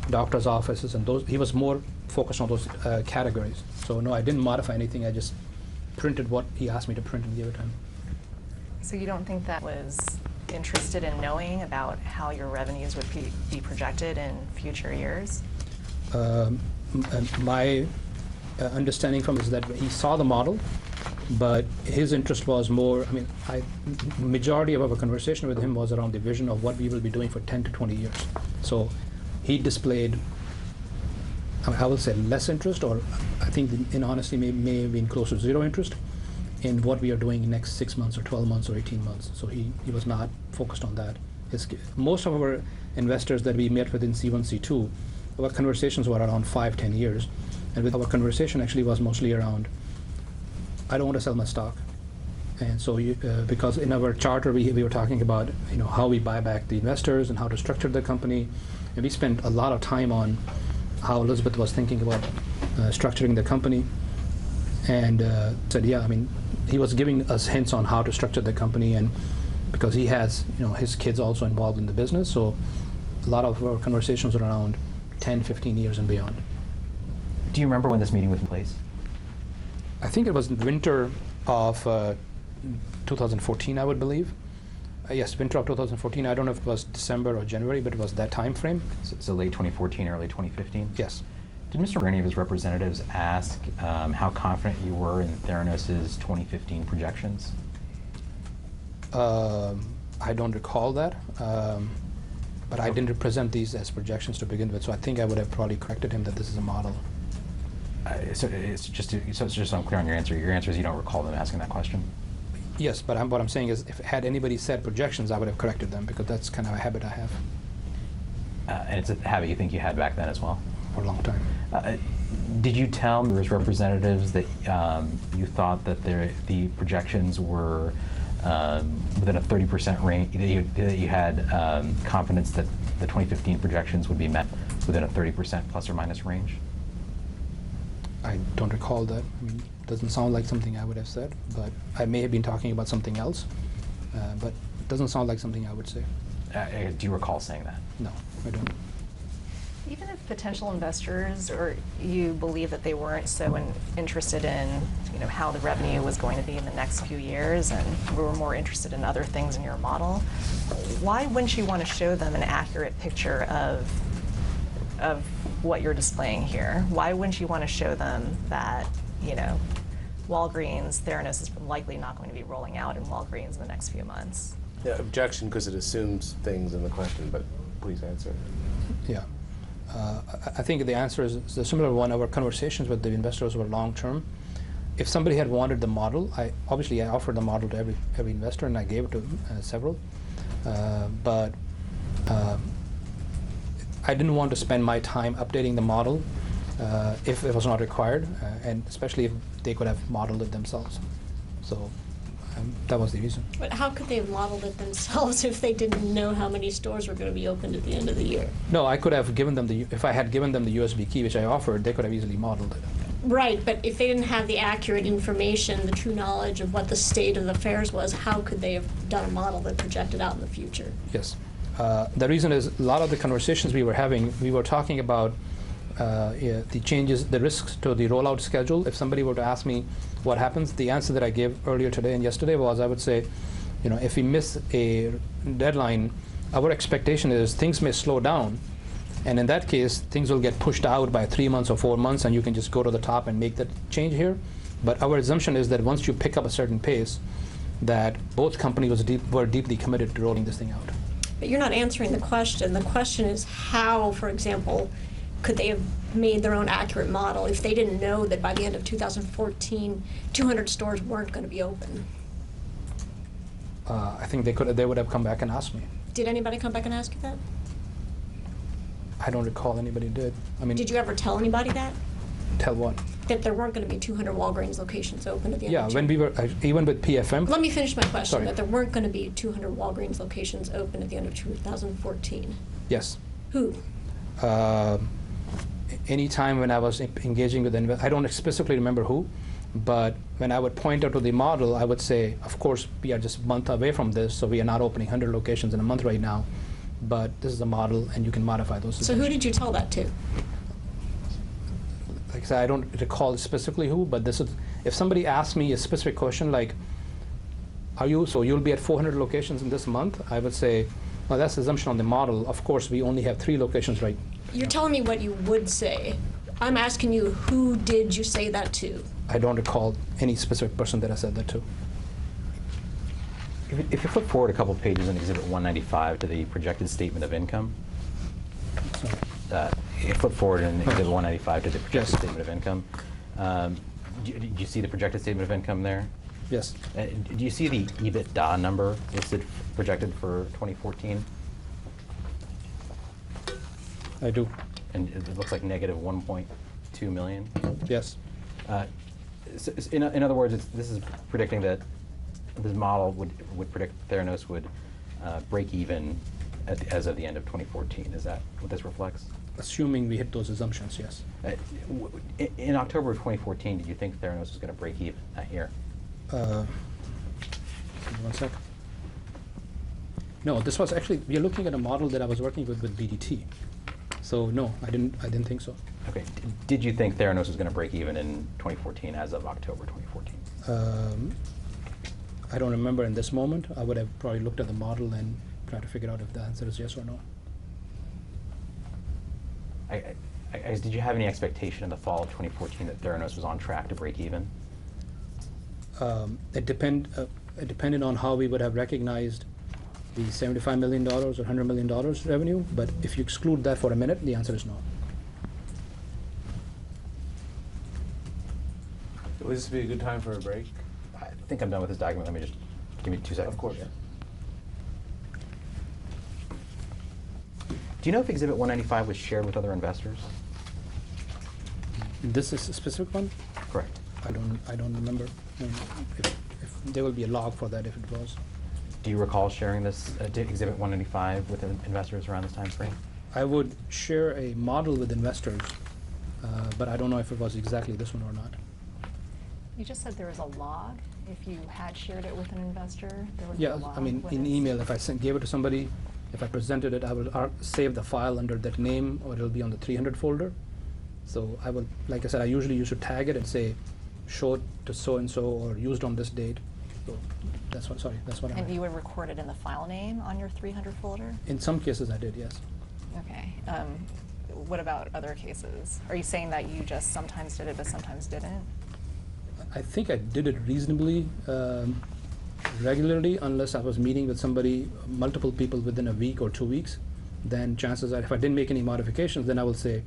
doctor's offices, and those. He was more focused on those categories. So no, I didn't modify anything. I just printed what he asked me to print and give it to him. So you don't think that was interested in knowing about how your revenues would be projected in future years? My understanding from is that he saw the model, but his interest was more, majority of our conversation with him was around the vision of what we will be doing for 10 to 20 years. So he displayed, I would say, less interest, or I think in honesty may have been closer to zero interest in what we are doing in the next 6 months or 12 months or 18 months. So he was not focused on that. Most of our investors that we met with in C1, C2, our conversations were around 5-10 years. And with our conversation actually was mostly around, I don't want to sell my stock. And so because in our charter we were talking about how we buy back the investors and how to structure the company. And we spent a lot of time on how Elizabeth was thinking about structuring the company. And said, yeah, he was giving us hints on how to structure the company, and because he has his kids also involved in the business, so a lot of our conversations are around 10, 15 years and beyond. Do you remember when this meeting was in place? I think it was winter of 2014, I would believe. Yes, winter of 2014. I don't know if it was December or January, but it was that time frame. So late 2014, early 2015? Yes. Did Mr. or any of his representatives ask how confident you were in Theranos' 2015 projections? I don't recall that, but I didn't present these as projections to begin with, so I think I would have probably corrected him that this is a model. So it's just so I'm clear on your answer. Your answer is you don't recall them asking that question? Yes, but what I'm saying is, if had anybody said projections, I would have corrected them, because that's kind of a habit I have And it's a habit you think you had back then as well? for a long time. Did you tell his representatives that you thought that the projections were within a 30% range, that you had confidence that the 2015 projections would be met within a 30% plus or minus range? I don't recall that. I mean, it doesn't sound like something I would have said, but I may have been talking about something else, but it doesn't sound like something I would say. Do you recall saying that? No, I don't. Even if potential investors, or you believe that they weren't so interested in, how the revenue was going to be in the next few years, and were more interested in other things in your model, why wouldn't you want to show them an accurate picture of what you're displaying here? Why wouldn't you want to show them that, Walgreens, Theranos is likely not going to be rolling out in Walgreens in the next few months? Yeah, objection because it assumes things in the question, but please answer. Yeah. I think the answer is a similar one. Our conversations with the investors were long-term. If somebody had wanted the model, I offered the model to every investor, and I gave it to several. But I didn't want to spend my time updating the model if it was not required, and especially if they could have modeled it themselves. So that was the reason. But how could they have modeled it themselves if they didn't know how many stores were going to be opened at the end of the year? No, I could have given them if I had given them the USB key, which I offered, they could have easily modeled it. Right, but if they didn't have the accurate information, the true knowledge of what the state of the affairs was, how could they have done a model that projected out in the future? Yes. The reason is a lot of the conversations we were having, we were talking about the changes, the risks to the rollout schedule. If somebody were to ask me what happens, the answer that I gave earlier today and yesterday was, I would say, if we miss a deadline, our expectation is things may slow down, and in that case, things will get pushed out by 3 months or 4 months, and you can just go to the top and make that change here. But our assumption is that once you pick up a certain pace, that both companies were deeply committed to rolling this thing out. But you're not answering the question. The question is how, for example, could they have made their own accurate model if they didn't know that by the end of 2014, 200 stores weren't going to be open? I think they would have come back and asked me. Did anybody come back and ask you that? I don't recall anybody did. I mean, Did you ever tell anybody that? tell what? That there weren't going to be 200 Walgreens locations open at the end Yeah, of when we were, even with PFM. Let me finish my question. Sorry. That there weren't going to be 200 Walgreens locations open at the end of 2014. Yes. Who? Any time when I was engaging with I don't specifically remember who, but when I would point out to the model, I would say, of course, we are just a month away from this, so we are not opening 100 locations in a month right now, but this is a model, and you can modify those. So who did you tell that to? Like I said, I don't recall specifically who, but this is, if somebody asks me a specific question like, so you'll be at 400 locations in this month, I would say, well, that's the assumption on the model. Of course, we only have 3 locations right. You're telling me what you would say. I'm asking you, who did you say that to? I don't recall any specific person that I said that to. If you flip forward a couple pages in Exhibit 195 to the projected statement of income, you flip forward in Exhibit 195 to the projected Yes. statement of income. Do you see the projected statement of income there? Yes. Do you see the EBITDA number listed projected for 2014? I do. And it looks like negative 1.2 million. Yes. In other words, this is predicting that this model would predict Theranos would break even as of the end of 2014. Is that what this reflects? Assuming we hit those assumptions, yes. In October of 2014, did you think Theranos was going to break even that year? Give me 1 sec. No, this was actually, we are looking at a model that I was working with BDT. So no, I didn't think so. Okay. Did you think Theranos was going to break even in 2014 as of October 2014? I don't remember in this moment. I would have probably looked at the model and tried to figure out if the answer is yes or no. Did you have any expectation in the fall of 2014 that Theranos was on track to break even? It depended on how we would have recognized the $75 million or $100 million revenue, but if you exclude that for a minute, the answer is no. Would this be a good time for a break? I think I'm done with this document. Let me just, give me 2 seconds. Of course. Do you know if Exhibit 195 was shared with other investors? This is a specific one? Correct. I don't remember. If there will be a log for that if it was. Do you recall sharing this Exhibit 195 with investors around this time frame? I would share a model with investors, but I don't know if it was exactly this one or not. You just said there was a log. If you had shared it with an investor, there would be a Yeah, log. I mean, with in it. email, if I gave it to somebody, if I presented it, I will save the file under that name, or it'll be on the 300 folder. So I will, like I said, I usually used to tag it and say, show it to so-and-so, or used on this date. So that's what, that's what I And meant. you would record it in the file name on your 300 folder? In some cases, I did, yes. Okay. What about other cases? Are you saying that you just sometimes did it, but sometimes didn't? I think I did it reasonably regularly, unless I was meeting with somebody, multiple people within a week or 2 weeks. Then chances are, if I didn't make any modifications, then I will say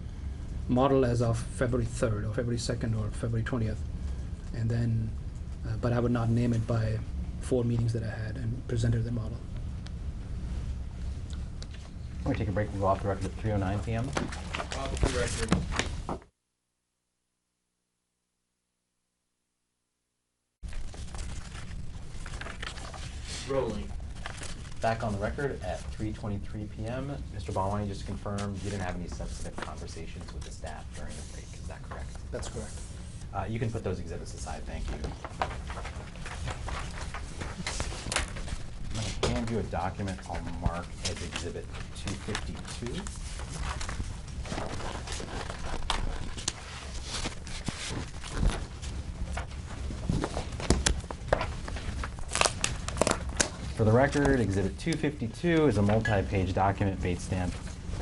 model as of February 3rd or February 2nd or February 20th. And then, but I would not name it by 4 meetings that I had and presented the model. We're going to take a break. We'll go off the record at 3:09 p.m. Off the record. Rolling. Back on the record at 3:23 p.m. Mr. Balwani, just to confirm, you didn't have any substantive conversations with the staff during the break. Is that correct? That's correct. You can put those exhibits aside. Thank you. I'm going to hand you a document I'll mark as Exhibit 252. For the record, Exhibit 252 is a multi-page document, base stamp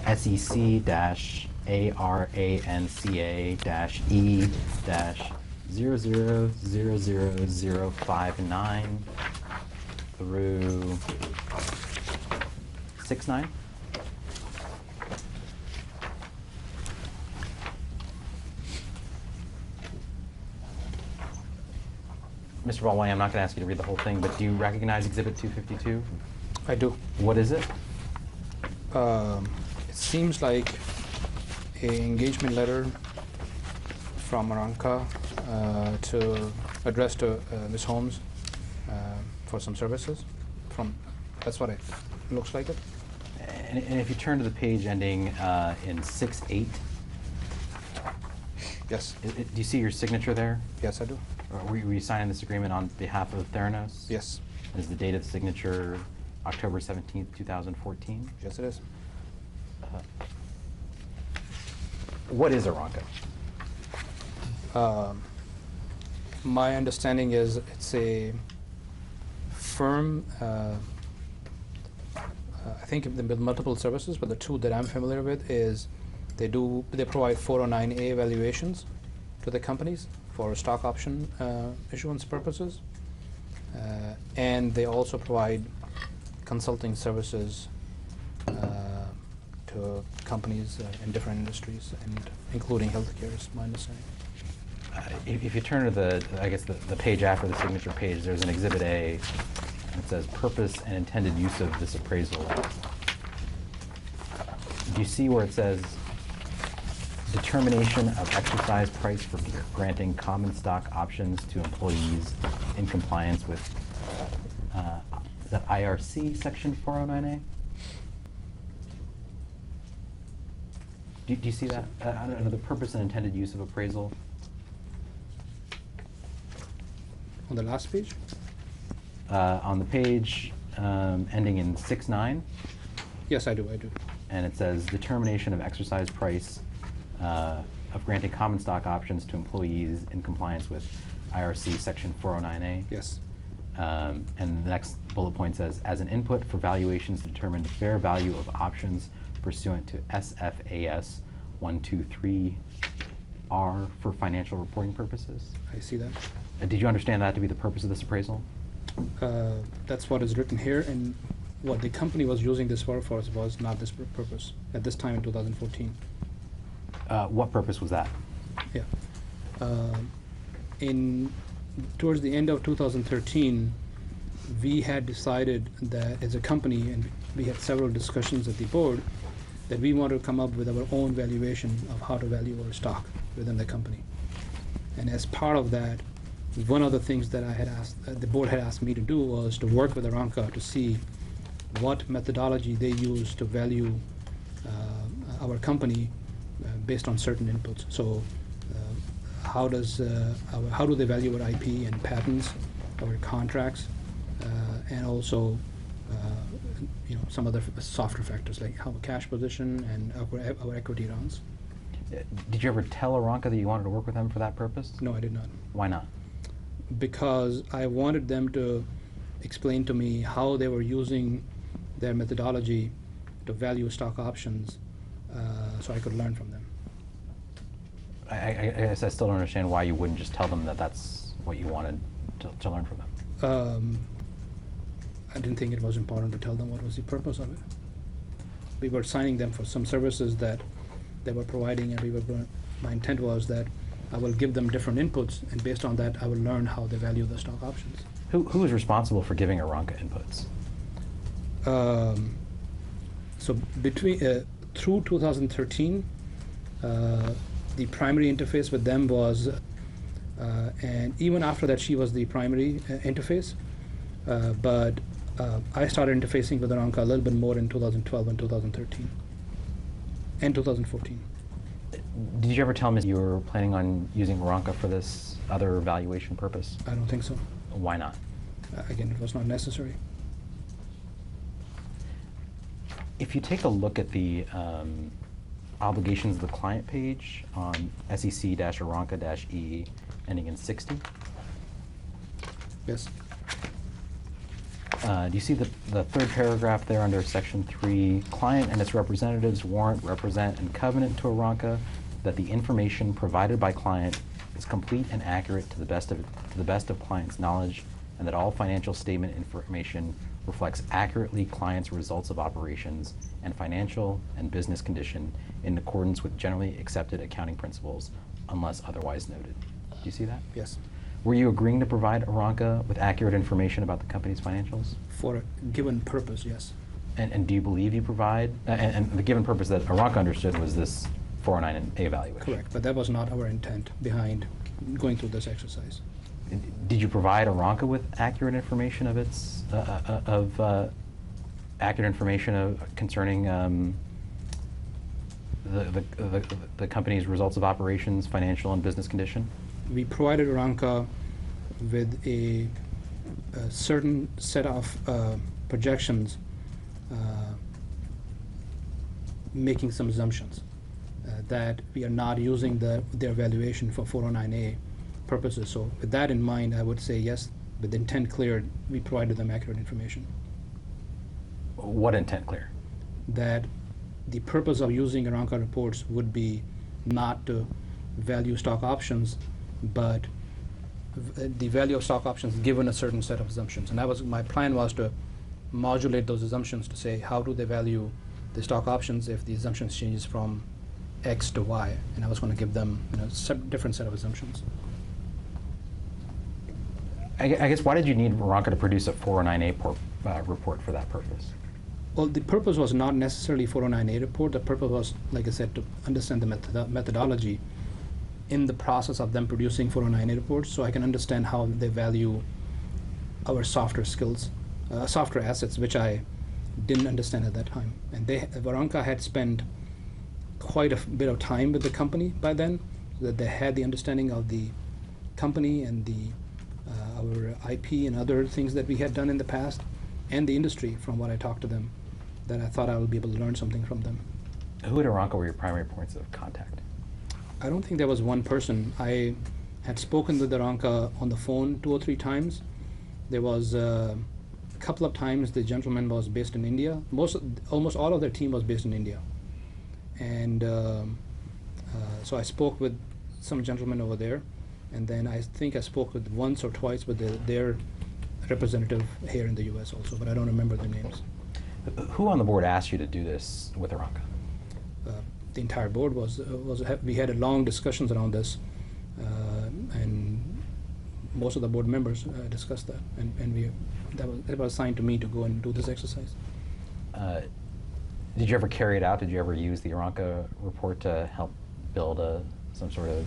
SEC-ARANCA-E-000059 through 69. Mr. Balwani, I'm not going to ask you to read the whole thing, but do you recognize Exhibit 252? I do. What is it? It seems like an engagement letter from Aranca to address to Ms. Holmes for some services. That's what it looks like it. And if you turn to the page ending in 6-8, Yes. do you see your signature there? Yes, I do. Or were you signing this agreement on behalf of Theranos? Yes. Is the date of the signature October 17th, 2014? Yes, it is. What is Aranca? My understanding is it's a firm, I think they build multiple services, but the two that I'm familiar with is they provide 409A valuations to the companies for stock option issuance purposes. And they also provide consulting services to companies in different industries, and including healthcare, is my understanding. If you turn to the page after the signature page, there's an Exhibit A that says purpose and intended use of this appraisal. Do you see where it says determination of exercise price for granting common stock options to employees in compliance with is that IRC Section 409A? Do you see that? Under the purpose and intended use of appraisal? On the last page? On the page ending in 6-9, Yes, I do. and it says determination of exercise price of granting common stock options to employees in compliance with IRC Section 409A. Yes. And the next bullet point says, as an input for valuations to determine the fair value of options pursuant to SFAS 123R for financial reporting purposes. I see that. Did you understand that to be the purpose of this appraisal? That's what is written here, and what the company was using this for was not this purpose at this time in 2014. What purpose was that? Yeah. Towards the end of 2013, we had decided that as a company, and we had several discussions at the board, that we wanted to come up with our own valuation of how to value our stock within the company. And as part of that, one of the things that I had asked, the board had asked me to do was to work with Aranka to see what methodology they use to value our company based on certain inputs. So how do they value our IP and patents, our contracts, and also some other softer factors like our cash position and our equity rounds. Did you ever tell Aranka that you wanted to work with them for that purpose? No, I did not. Why not? Because I wanted them to explain to me how they were using their methodology to value stock options, so I could learn from them. I guess I still don't understand why you wouldn't just tell them that that's what you wanted to learn from them. I didn't think it was important to tell them what was the purpose of it. We were signing them for some services that they were providing, and my intent was that I will give them different inputs, and based on that, I will learn how they value the stock options. Who is responsible for giving Aranka inputs? So through 2013, the primary interface with them was, and even after that, she was the primary interface. But I started interfacing with Aranka a little bit more in 2012 and 2013, and 2014. Did you ever tell them you were planning on using Aranka for this other evaluation purpose? I don't think so. Why not? Again, it was not necessary. If you take a look at the obligations of the client page on SEC-Aranka-E ending in 60, Yes. Do you see the third paragraph there under Section 3? Client and its representatives warrant, represent, and covenant to Aranka that the information provided by client is complete and accurate to the best of client's knowledge, and that all financial statement information reflects accurately client's results of operations and financial and business condition in accordance with generally accepted accounting principles, unless otherwise noted. Do you see that? Yes. Were you agreeing to provide Aranka with accurate information about the company's financials? For a given purpose, yes. And do you believe you provide, and the given purpose that Aranka understood was this 409A evaluation? Correct, but that was not our intent behind going through this exercise. Did you provide Aranka with accurate information of accurate information concerning the company's results of operations, financial and business condition? We provided Aranka with a certain set of projections, making some assumptions that we are not using their valuation for 409A purposes. So with that in mind, I would say yes, with intent clear, we provided them accurate information. What intent clear? That the purpose of using Aranka reports would be not to value stock options, but the value of stock options given a certain set of assumptions. And that was my plan, was to modulate those assumptions to say how do they value the stock options if the assumptions changes from X to Y, and I was going to give them a different set of assumptions. I guess why did you need Aranka to produce a 409A report for that purpose? Well, the purpose was not necessarily 409A report. The purpose was, like I said, to understand the methodology in the process of them producing 409A reports, so I can understand how they value our software skills, software assets, which I didn't understand at that time. And Aranka had spent quite a bit of time with the company by then, so that they had the understanding of the company and our IP and other things that we had done in the past, and the industry, from what I talked to them, that I thought I would be able to learn something from them. Who at Aranka were your primary points of contact? I don't think there was one person. I had spoken with Aranka on the phone 2 or 3 times. There was a couple of times the gentleman was based in India. Almost all of their team was based in India. And so I spoke with some gentleman over there, and then I think I spoke with once or twice with their representative here in the US also, but I don't remember their names. Who on the board asked you to do this with Aranka? The entire board we had long discussions around this, and most of the board members discussed that, and that was assigned to me to go and do this exercise. Did you ever carry it out? Did you ever use the Aranka report to help build some sort of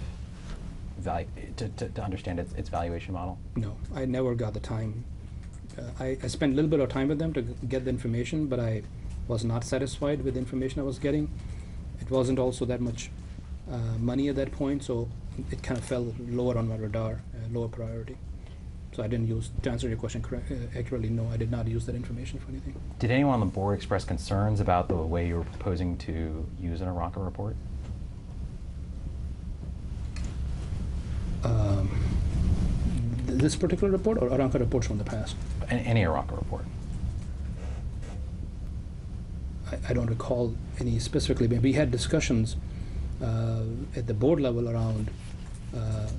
value, to understand its valuation model? No, I never got the time. I spent a little bit of time with them to get the information, but I was not satisfied with the information I was getting. It wasn't also that much money at that point, so it kind of fell lower on my radar, lower priority. So I didn't use, to answer your question accurately, no, I did not use that information for anything. Did anyone on the board express concerns about the way you were proposing to use an Aranka report? This particular report or Aranka reports from the past? Any Aranka report? I don't recall any specifically, but we had discussions at the board level around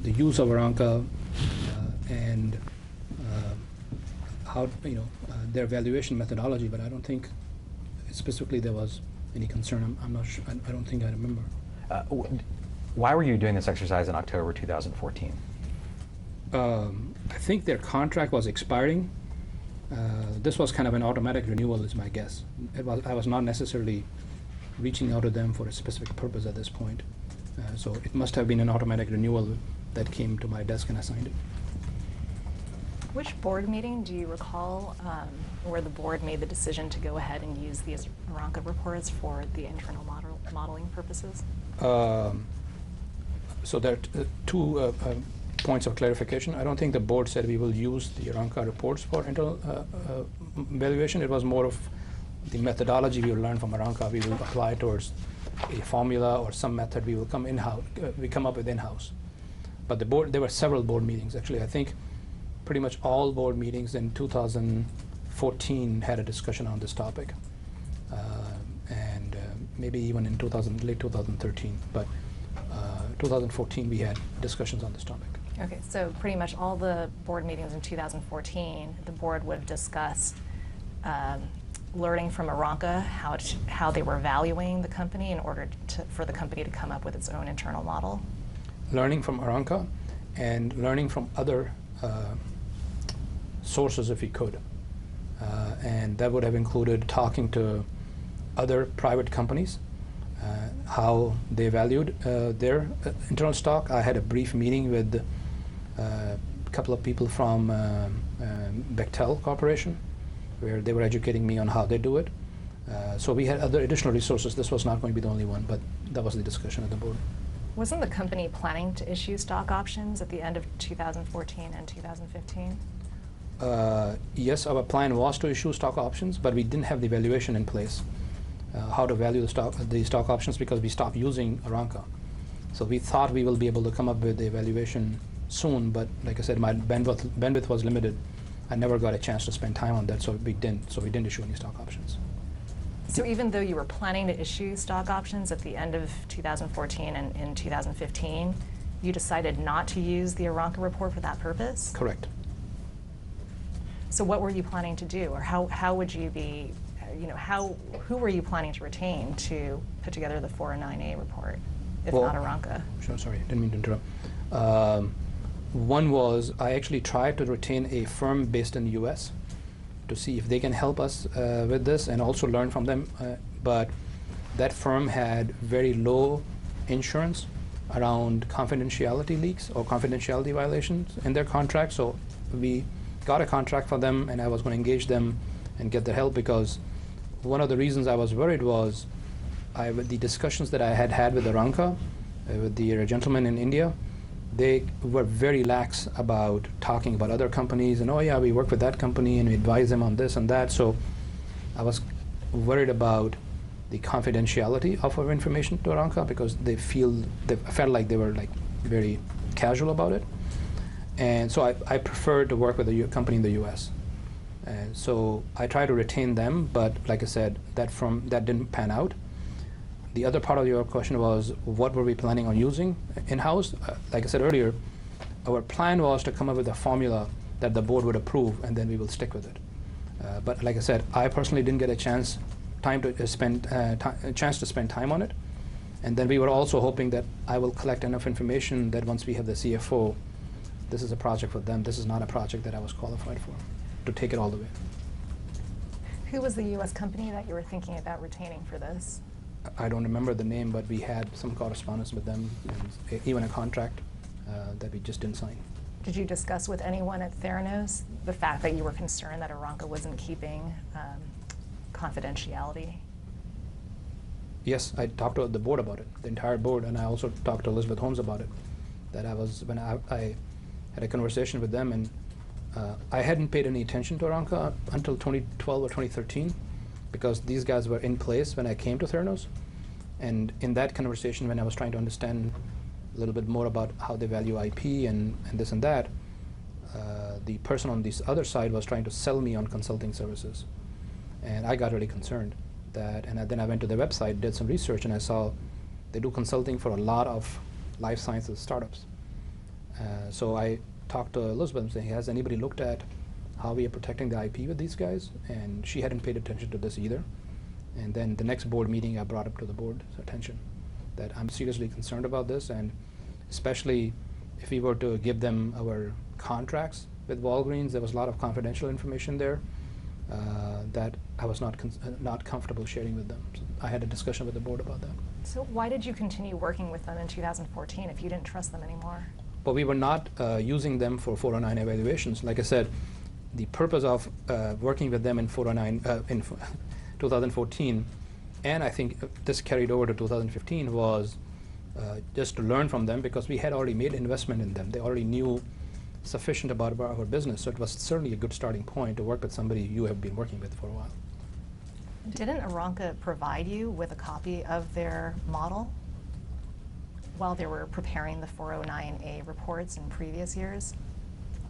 the use of Aranka and how, their valuation methodology, but I don't think specifically there was any concern. I'm not sure. I don't think I remember. Why were you doing this exercise in October 2014? I think their contract was expiring. This was kind of an automatic renewal, is my guess. I was not necessarily reaching out to them for a specific purpose at this point. So it must have been an automatic renewal that came to my desk and I signed it. Which board meeting do you recall where the board made the decision to go ahead and use these Aranka reports for the internal modeling purposes? So there are two points of clarification. I don't think the board said we will use the Aranka reports for internal valuation. It was more of the methodology we will learn from Aranka. We will apply towards a formula or some method we will come up with in-house. But the board, there were several board meetings. Actually, I think pretty much all board meetings in 2014 had a discussion on this topic, and maybe even in late 2013. But 2014 we had discussions on this topic. Okay, so pretty much all the board meetings in 2014, the board would have discussed learning from Aranka how they were valuing the company in order for the company to come up with its own internal model? Learning from Aranka and learning from other sources if we could. And that would have included talking to other private companies, how they valued their internal stock. I had a brief meeting with a couple of people from Bechtel Corporation, where they were educating me on how they do it. So we had other additional resources. This was not going to be the only one, but that was the discussion at the board. Wasn't the company planning to issue stock options at the end of 2014 and 2015? Yes, our plan was to issue stock options, but we didn't have the valuation in place, how to value the stock options, because we stopped using Aranka. So we thought we will be able to come up with the valuation soon, but like I said, my bandwidth was limited. I never got a chance to spend time on that, so we didn't issue any stock options. So even though you were planning to issue stock options at the end of 2014 and in 2015, you decided not to use the Aranka report for that purpose? Correct. So what were you planning to do, or how would you be, who were you planning to retain to put together the 409A report, if not Aranka? Sure, sorry, didn't mean to interrupt. One was I actually tried to retain a firm based in the US to see if they can help us with this and also learn from them. But that firm had very low insurance around confidentiality leaks or confidentiality violations in their contract. So we got a contract for them, and I was going to engage them and get their help, because one of the reasons I was worried was with the discussions that I had with Aranka, with the gentleman in India, they were very lax about talking about other companies and, oh yeah, we work with that company and we advise them on this and that. So I was worried about the confidentiality of our information to Aranka because they felt like they were like very casual about it. And so I prefer to work with a company in the US. And so I try to retain them, but like I said, that didn't pan out. The other part of your question was, what were we planning on using in-house? Like I said earlier, our plan was to come up with a formula that the board would approve, and then we will stick with it. But like I said, I personally didn't get a chance to spend time on it. And then we were also hoping that I will collect enough information that once we have the CFO, this is a project for them. This is not a project that I was qualified for, to take it all the way. Who was the US company that you were thinking about retaining for this? I don't remember the name, but we had some correspondence with them, and even a contract that we just didn't sign. Did you discuss with anyone at Theranos the fact that you were concerned that Aranka wasn't keeping confidentiality? Yes, I talked to the board about it, the entire board, and I also talked to Elizabeth Holmes about it. That when I had a conversation with them, and I hadn't paid any attention to Aranka until 2012 or 2013, because these guys were in place when I came to Theranos. And in that conversation, when I was trying to understand a little bit more about how they value IP and this and that, the person on this other side was trying to sell me on consulting services. And I got really concerned and then I went to their website, did some research, and I saw they do consulting for a lot of life sciences startups. So I talked to Elizabeth and said, has anybody looked at how we are protecting the IP with these guys? And she hadn't paid attention to this either. And then the next board meeting, I brought up to the board's attention that I'm seriously concerned about this, and especially if we were to give them our contracts with Walgreens, there was a lot of confidential information there that I was not comfortable sharing with them. So I had a discussion with the board about that. So why did you continue working with them in 2014 if you didn't trust them anymore? But we were not using them for 409 evaluations. Like I said, the purpose of working with them in 409 in 2014, and I think this carried over to 2015, was just to learn from them, because we had already made investment in them. They already knew sufficient about our business, so it was certainly a good starting point to work with somebody you have been working with for a while. Didn't Aranka provide you with a copy of their model while they were preparing the 409A reports in previous years?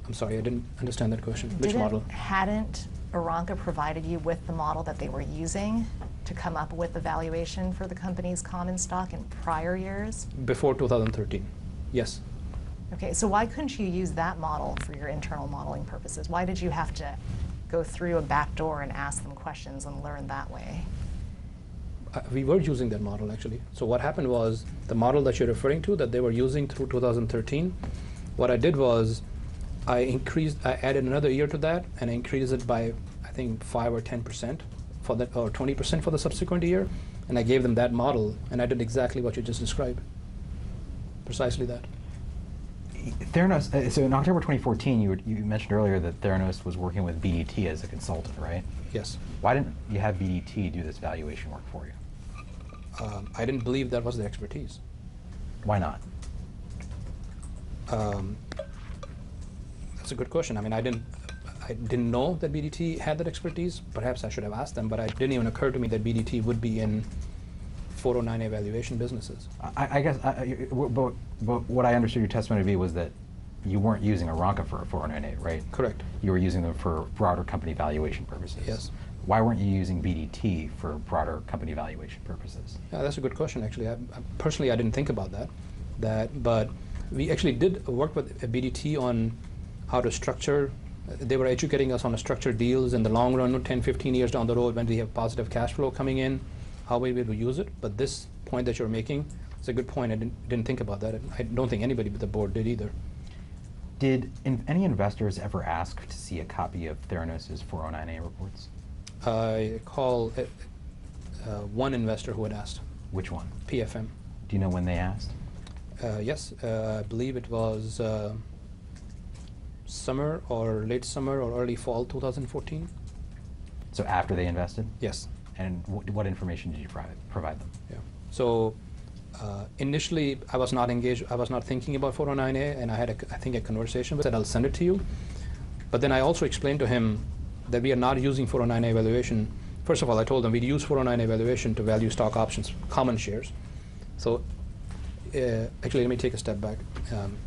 I'm sorry, I didn't understand that question. Which model? Hadn't Aranka provided you with the model that they were using to come up with the valuation for the company's common stock in prior years? Before 2013, yes. Okay, so why couldn't you use that model for your internal modeling purposes? Why did you have to go through a back door and ask them questions and learn that way? We were using that model, actually. So what happened was, the model that you're referring to that they were using through 2013, what I did was I added another year to that, and I increased it by, I think, 5 or 10% for that, or 20% for the subsequent year, and I gave them that model, and I did exactly what you just described. Precisely that. Theranos, so in October 2014, you mentioned earlier that Theranos was working with BDT as a consultant, right? Yes. Why didn't you have BDT do this valuation work for you? I didn't believe that was their expertise. Why not? That's a good question. I mean, I didn't know that BDT had that expertise. Perhaps I should have asked them, but it didn't even occur to me that BDT would be in 409 evaluation businesses. I guess, but what I understood your testimony to be was that you weren't using Aranka for a 409A, right? Correct. You were using them for broader company valuation purposes. Yes. Why weren't you using BDT for broader company valuation purposes? Yeah, that's a good question, actually. Personally, I didn't think about that. But we actually did work with BDT on how to structure. They were educating us on structured deals in the long run, 10, 15 years down the road, when we have positive cash flow coming in, how we will use it. But this point that you're making is a good point. I didn't think about that. I don't think anybody but the board did either. Did any investors ever ask to see a copy of Theranos' 409A reports? I recall one investor who had asked. Which one? PFM. Do you know when they asked? Yes, I believe it was summer or late summer or early fall 2014. So after they invested? Yes. And what information did you provide them? Yeah. So initially, I was not engaged. I was not thinking about 409A, and I had, I think, a conversation with that. I'll send it to you. But then I also explained to him that we are not using 409A evaluation first of all, I told them we'd use 409A valuation to value stock options, common shares. So actually, let me take a step back.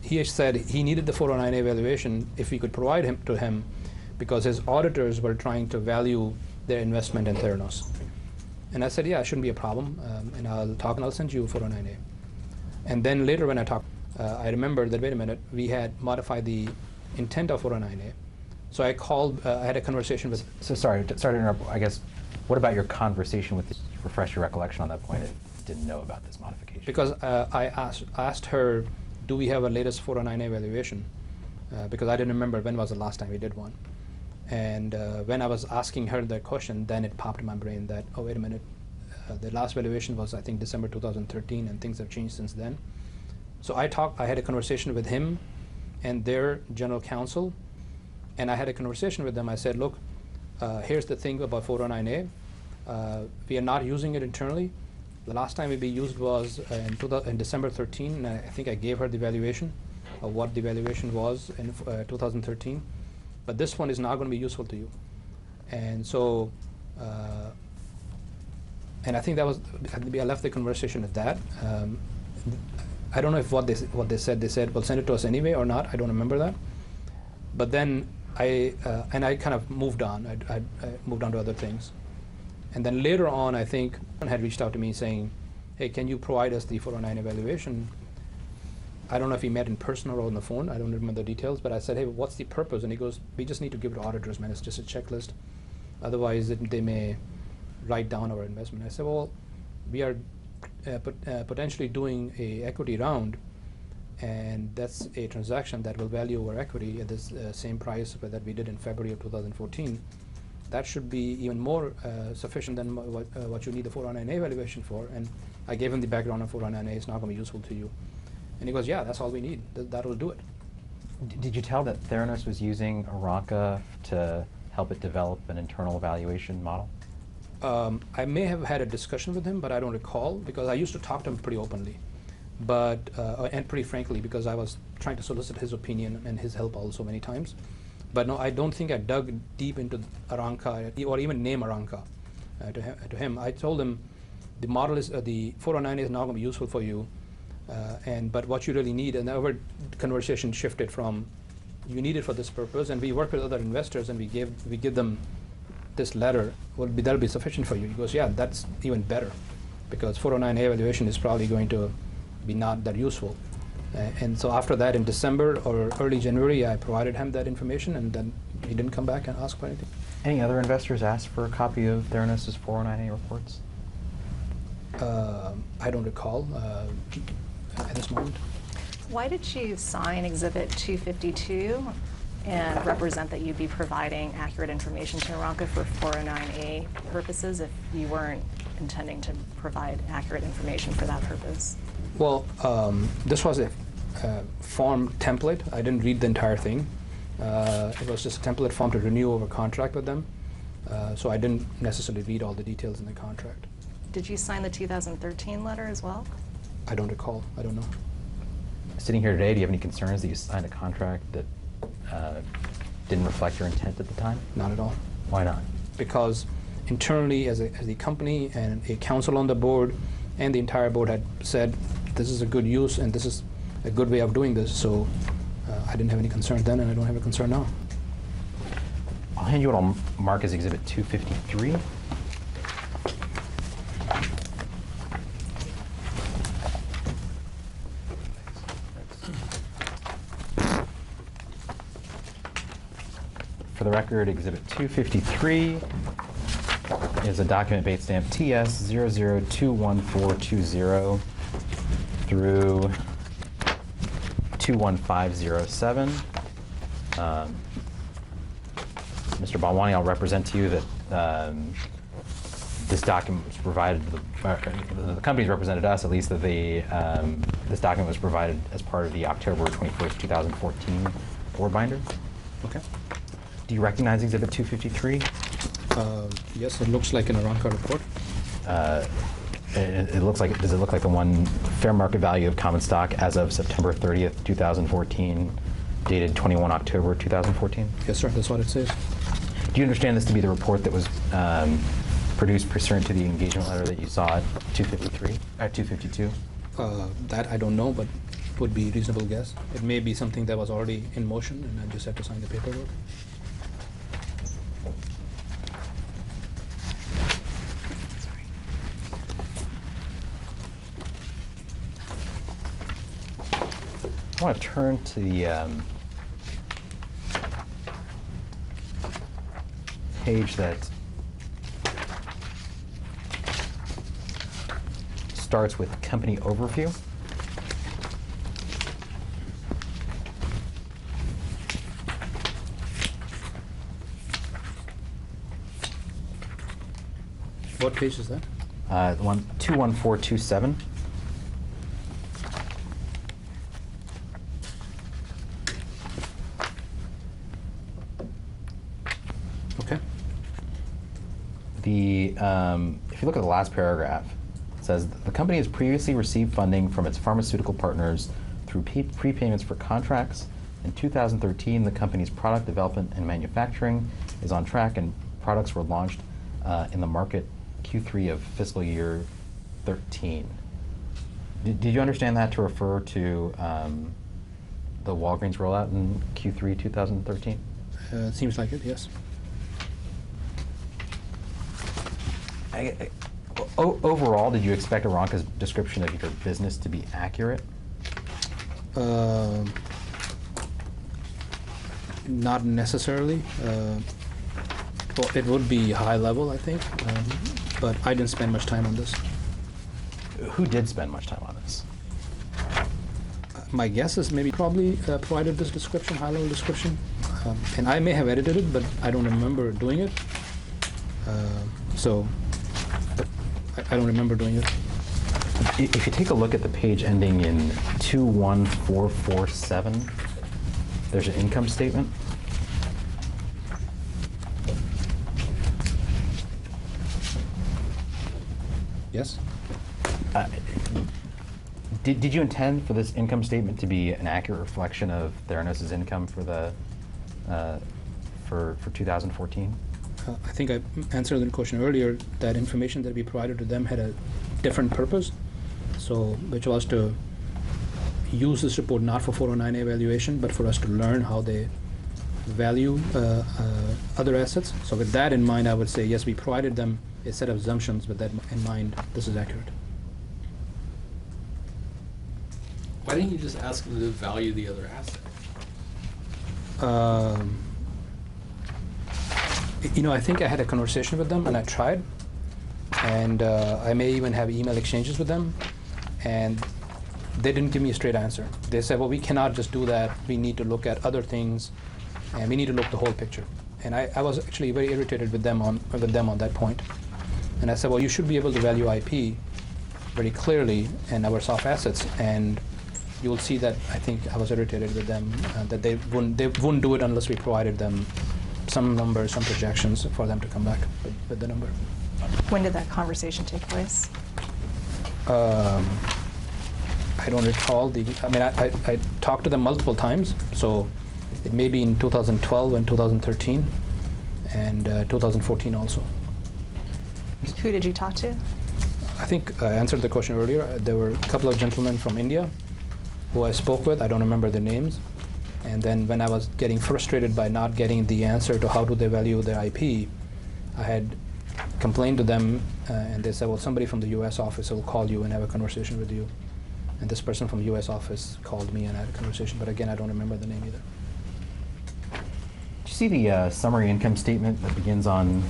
He said he needed the 409A valuation if we could provide him to him because his auditors were trying to value their investment in Theranos. And I said, yeah, it shouldn't be a problem, and I'll send you 409A. And then later when I talked, I remembered that, wait a minute, we had modified the intent of 409A. So I called, I had a conversation with... So sorry to interrupt, I guess, what about your conversation with, refresh your recollection on that point, I didn't know about this modification? Because I asked her, do we have a latest 409A valuation? Because I didn't remember when was the last time we did one. And when I was asking her that question, then it popped in my brain that, oh, wait a minute, the last valuation was, I think, December 2013, and things have changed since then. So I had a conversation with him and their general counsel, and I had a conversation with them. I said, look, here's the thing about 409A. We are not using it internally. The last time it be used was in December 13, and I think I gave her the valuation of what the valuation was in 2013. But this one is not going to be useful to you. And so, and I think that was, I left the conversation at that. I don't know if what they said, well, send it to us anyway or not. I don't remember that. But then I kind of moved on. I moved on to other things. And then later on, I think someone had reached out to me saying, hey, can you provide us the 409 evaluation? I don't know if he met in person or on the phone. I don't remember the details, but I said, hey, what's the purpose? And he goes, we just need to give it to auditors, man. It's just a checklist. Otherwise, they may write down our investment. I said, well, we are potentially doing a equity round, and that's a transaction that will value our equity at this same price that we did in February of 2014. That should be even more sufficient than what you need the 409A valuation for. And I gave him the background on 409A. It's not going to be useful to you. And he goes, yeah, that's all we need. That will do it. Did you tell that Theranos was using Aranka to help it develop an internal evaluation model? I may have had a discussion with him, but I don't recall, because I used to talk to him pretty openly, but and pretty frankly, because I was trying to solicit his opinion and his help also many times. But no, I don't think I dug deep into Aranka or even name Aranka to him. I told him the model is the 409 is not going to be useful for you, but what you really need, and our conversation shifted from you need it for this purpose, and we work with other investors, and we give them this letter. That'll be sufficient for you. He goes, yeah, that's even better, because 409A evaluation is probably going to be not that useful. And so after that, in December or early January, I provided him that information, and then he didn't come back and ask for anything. Any other investors asked for a copy of Theranos' 409A reports? I don't recall at this moment. Why did you sign Exhibit 252 and represent that you'd be providing accurate information to Aranka for 409A purposes if you weren't intending to provide accurate information for that purpose? Well, this was a form template. I didn't read the entire thing. It was just a template form to renew our contract with them. So I didn't necessarily read all the details in the contract. Did you sign the 2013 letter as well? I don't recall. I don't know. Sitting here today, do you have any concerns that you signed a contract that didn't reflect your intent at the time? Not at all. Why not? Because internally, as a company and a council on the board and the entire board had said, this is a good use and this is a good way of doing this. So I didn't have any concern then, and I don't have a concern now. I'll hand you what I'll mark as Exhibit 253. For the record, Exhibit 253 is a document base stamp TS 002142 through 21507. Mr. Balwani, I'll represent to you that this document was provided, the company's represented us, at least, that this document was provided as part of the October 21st, 2014 board binder. Okay. Do you recognize Exhibit 253? Yes, it looks like an Aranka report. It looks like, does it look like the one fair market value of common stock as of September 30th, 2014, dated 21 October 2014? Yes, sir, that's what it says. Do you understand this to be the report that was produced pursuant to the engagement letter that you saw at 253, at 252? That I don't know, but would be a reasonable guess. It may be something that was already in motion, and I just had to sign the paperwork. I want to turn to the page that starts with company overview. What page is that? 21427. Okay. If you look at the last paragraph, it says, the company has previously received funding from its pharmaceutical partners through prepayments for contracts. In 2013, the company's product development and manufacturing is on track, and products were launched in the market Q3 of fiscal year 13. Did you understand that to refer to the Walgreens rollout in Q3 2013? Seems like it, yes. Overall, did you expect Aranka's description of your business to be accurate? Not necessarily. Well, it would be high level, I think, but I didn't spend much time on this. Who did spend much time on this? My guess is maybe probably provided this description, high level description, and I may have edited it, but I don't remember doing it. So I don't remember doing it. If you take a look at the page ending in 21447, there's an income statement. Yes? Did you intend for this income statement to be an accurate reflection of Theranos' income for the for 2014? I think I answered the question earlier, that information that we provided to them had a different purpose, so which was to use this report not for 409A evaluation, but for us to learn how they value other assets. So with that in mind, I would say, yes, we provided them a set of assumptions. With that in mind, this is accurate. Why didn't you just ask them to value the other asset? You know, I think I had a conversation with them, and I tried, and I may even have email exchanges with them, and they didn't give me a straight answer. They said, well, we cannot just do that. We need to look at other things, and we need to look at the whole picture. And I was actually very irritated with them on that point. And I said, well, you should be able to value IP very clearly and our soft assets, and you will see that I think I was irritated with them, that they wouldn't do it unless we provided them some numbers, some projections for them to come back with the number. When did that conversation take place? I don't recall I talked to them multiple times, so it may be in 2012 and 2013 and 2014 also. Who did you talk to? I think I answered the question earlier. There were a couple of gentlemen from India who I spoke with. I don't remember their names. And then when I was getting frustrated by not getting the answer to how do they value their IP, I had complained to them, and they said, well, somebody from the US office will call you and have a conversation with you. And this person from the US office called me and had a conversation, but again, I don't remember the name either. Did you see the summary income statement that begins on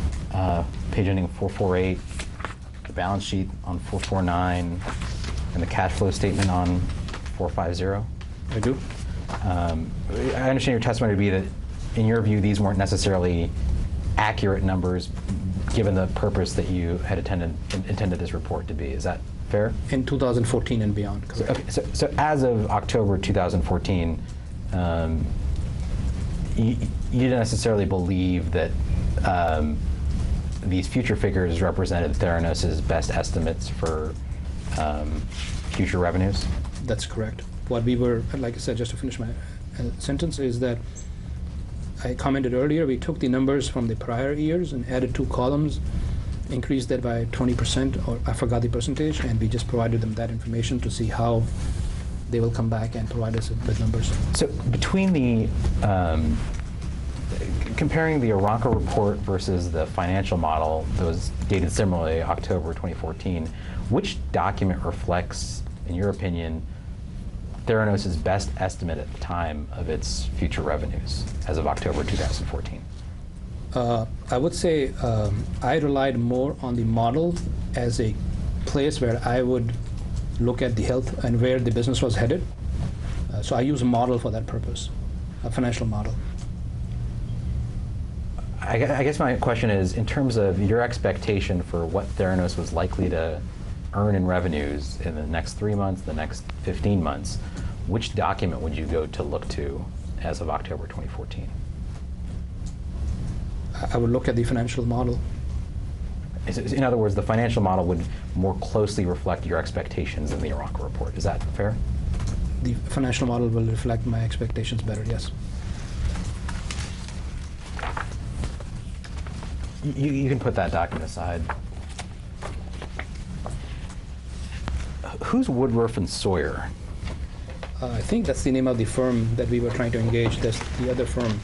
page ending 448, the balance sheet on 449, and the cash flow statement on 450? I do. I understand your testimony to be that, in your view, these weren't necessarily accurate numbers, given the purpose that you had intended this report to be. Is that fair? In 2014 and beyond, correct. Okay, so as of October 2014, you didn't necessarily believe that these future figures represented Theranos' best estimates for future revenues? That's correct. What we were, like I said, just to finish my sentence, is that I commented earlier, we took the numbers from the prior years and added 2 columns increased that by 20%, or I forgot the percentage, and we just provided them that information to see how they will come back and provide us with numbers. So between the, comparing the Aranca report versus the financial model that was dated similarly, October 2014, which document reflects, in your opinion, Theranos' best estimate at the time of its future revenues as of October 2014? I would say I relied more on the model as a place where I would look at the health and where the business was headed. So I use a model for that purpose, a financial model. I guess my question is, in terms of your expectation for what Theranos was likely to earn in revenues in the next 3 months, the next 15 months, which document would you go to look to as of October 2014? I would look at the financial model. In other words, the financial model would more closely reflect your expectations in the Aranca report. Is that fair? The financial model will reflect my expectations better, yes. You can put that document aside. Who's Woodruff and Sawyer? I think that's the name of the firm that we were trying to engage. That's the other firm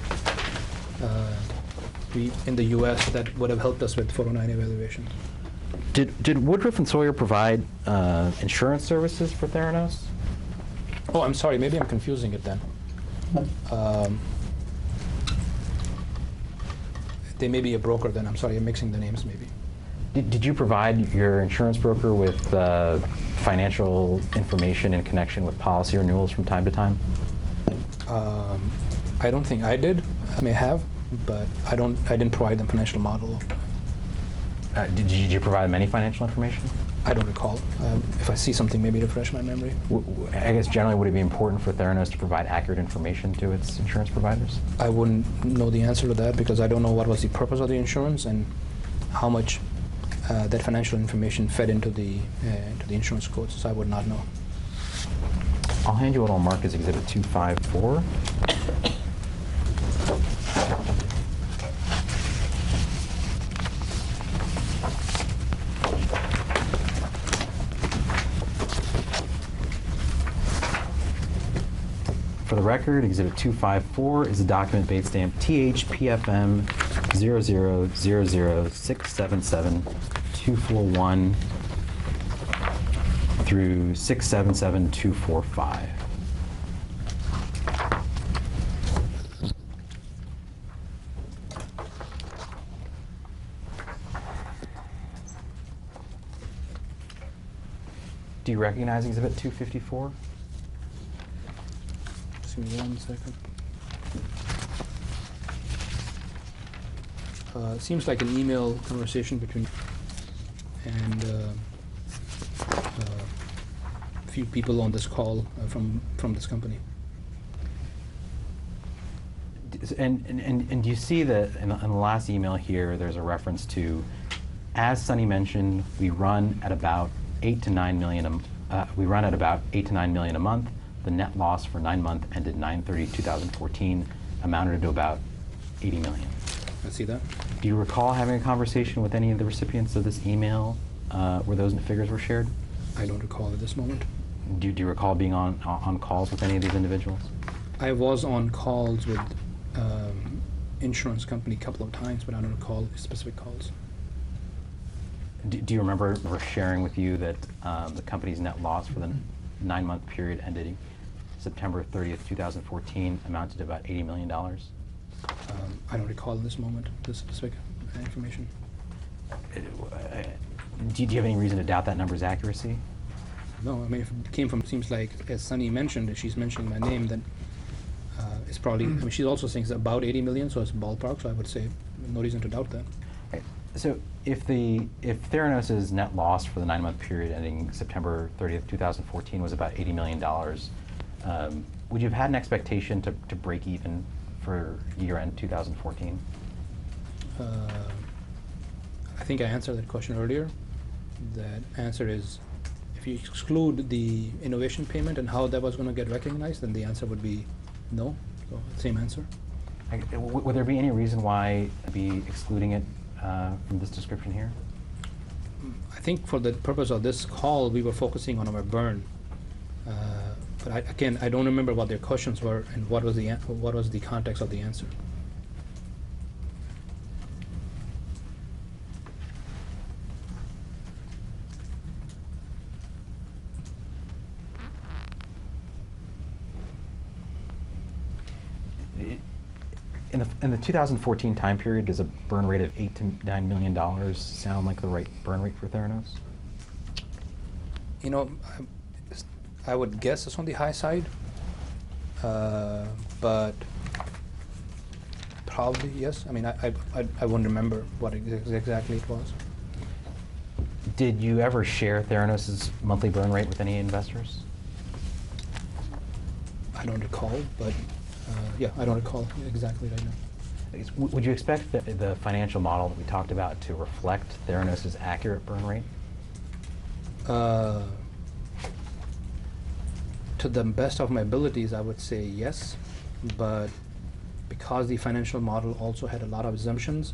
in the U.S. that would have helped us with 409 evaluations. Did Woodruff and Sawyer provide insurance services for Theranos? Oh, I'm sorry. Maybe I'm confusing it then. They may be a broker then. I'm sorry. I'm mixing the names maybe. Did you provide your insurance broker with financial information in connection with policy renewals from time to time? I don't think I did. I may have, but I didn't provide them financial model. Did you provide them any financial information? I don't recall. If I see something, maybe refresh my memory. I guess generally, would it be important for Theranos to provide accurate information to its insurance providers? I wouldn't know the answer to that because I don't know what was the purpose of the insurance and how much that financial information fed into the insurance quotes, so I would not know. I'll hand you what I'll mark as Exhibit 254. For the record, Exhibit 254 is a document base stamp THPFM 000677241 through 677245. Do you recognize Exhibit 254? Just give me 1 second. Seems like an email conversation between and a few people on this call from this company. And do you see that in the last email here, there's a reference to, as Sunny mentioned, we run at about 8 to 9 million. We run at about 8 to 9 million a month. The net loss for 9 months ended 9/30/2014 amounted to about 80 million. I see that. Do you recall having a conversation with any of the recipients of this email where those figures were shared? I don't recall at this moment. Do you recall being on calls with any of these individuals? I was on calls with insurance company a couple of times, but I don't recall specific calls. Do you remember sharing with you that the company's net loss for the 9-month period ending September 30th, 2014 amounted to about $80 million? I don't recall in this moment the specific information. Do you have any reason to doubt that number's accuracy? No, I mean, if it came from, seems like, as Sunny mentioned, if she's mentioning my name, then it's probably, I mean, she's also saying it's about 80 million, so it's ballpark, so I would say no reason to doubt that. Right. So if Theranos' net loss for the 9-month period ending September 30th, 2014 was about $80 million, would you have had an expectation to break even for year-end 2014? I think I answered that question earlier. That answer is, if you exclude the innovation payment and how that was going to get recognized, then the answer would be no. So same answer. Would there be any reason why be excluding it from this description here? I think for the purpose of this call, we were focusing on our burn. But again, I don't remember what their questions were and what was the context of the answer. In the 2014 time period, does a burn rate of $8 to $9 million sound like the right burn rate for Theranos? You know, I would guess it's on the high side, but probably yes. I mean, I wouldn't remember what exactly it was. Did you ever share Theranos' monthly burn rate with any investors? I don't recall, but yeah, I don't recall exactly right now. Would you expect the financial model that we talked about to reflect Theranos' accurate burn rate? To the best of my abilities, I would say yes, but because the financial model also had a lot of assumptions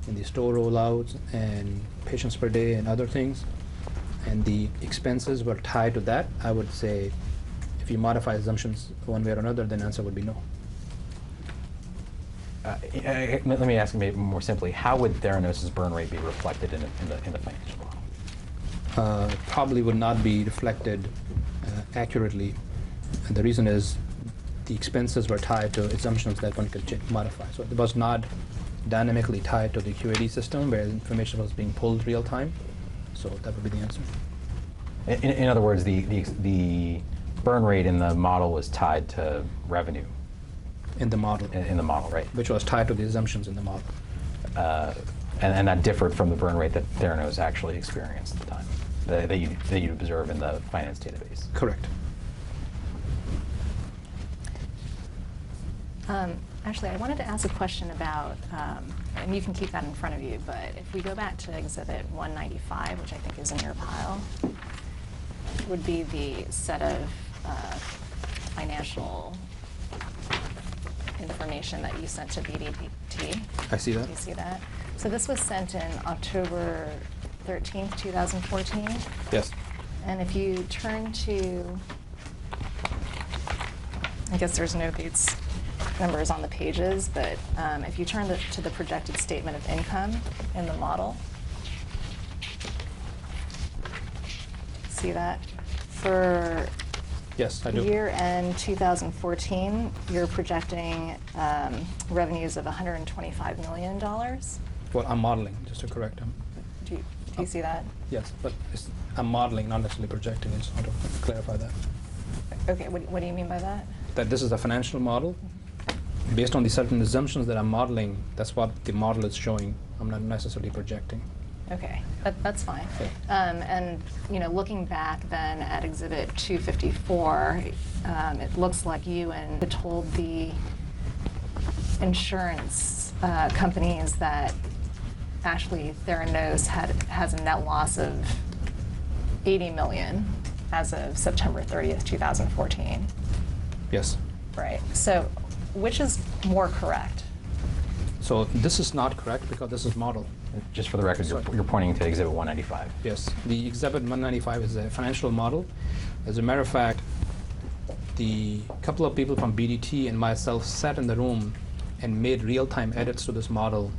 in the store rollouts and patients per day and other things, and the expenses were tied to that, I would say if you modify assumptions one way or another, then the answer would be no. Let me ask you maybe more simply, how would Theranos' burn rate be reflected in the financial model? Probably would not be reflected accurately. And the reason is the expenses were tied to assumptions that one could modify. So it was not dynamically tied to the QAD system where information was being pulled real time. So that would be the answer. In other words, the burn rate in the model was tied to revenue. In the model. In the model, right. Which was tied to the assumptions in the model. And that differed from the burn rate that Theranos actually experienced at the time, that you observe in the finance database. Correct. Actually, I wanted to ask a question about, and you can keep that in front of you, but if we go back to Exhibit 195, which I think is in your pile, would be the set of financial information that you sent to BDT. I see that. You see that? So this was sent in October 13th, 2014. Yes. And if you turn to, I guess there's no dates, numbers on the pages, but if you turn to the projected statement of income in the model, see that? For Yes, I do. year-end 2014, you're projecting revenues of $125 million. Well, I'm modeling, just to correct him. Do you see that? Yes, but I'm modeling, not necessarily projecting. I just want to clarify that. Okay, what do you mean by that? That this is a financial model. Based on the certain assumptions that I'm modeling, that's what the model is showing. I'm not necessarily projecting. Okay, that's fine. Okay. And looking back then at Exhibit 254, it looks like you and told the insurance companies that actually Theranos has a net loss of $80 million as of September 30th, 2014. Yes. Right. So, which is more correct? So this is not correct because this is model. Just for the record, you're pointing to Exhibit 195. Yes. The Exhibit 195 is a financial model. As a matter of fact, the couple of people from BDT and myself sat in the room and made real-time edits to this model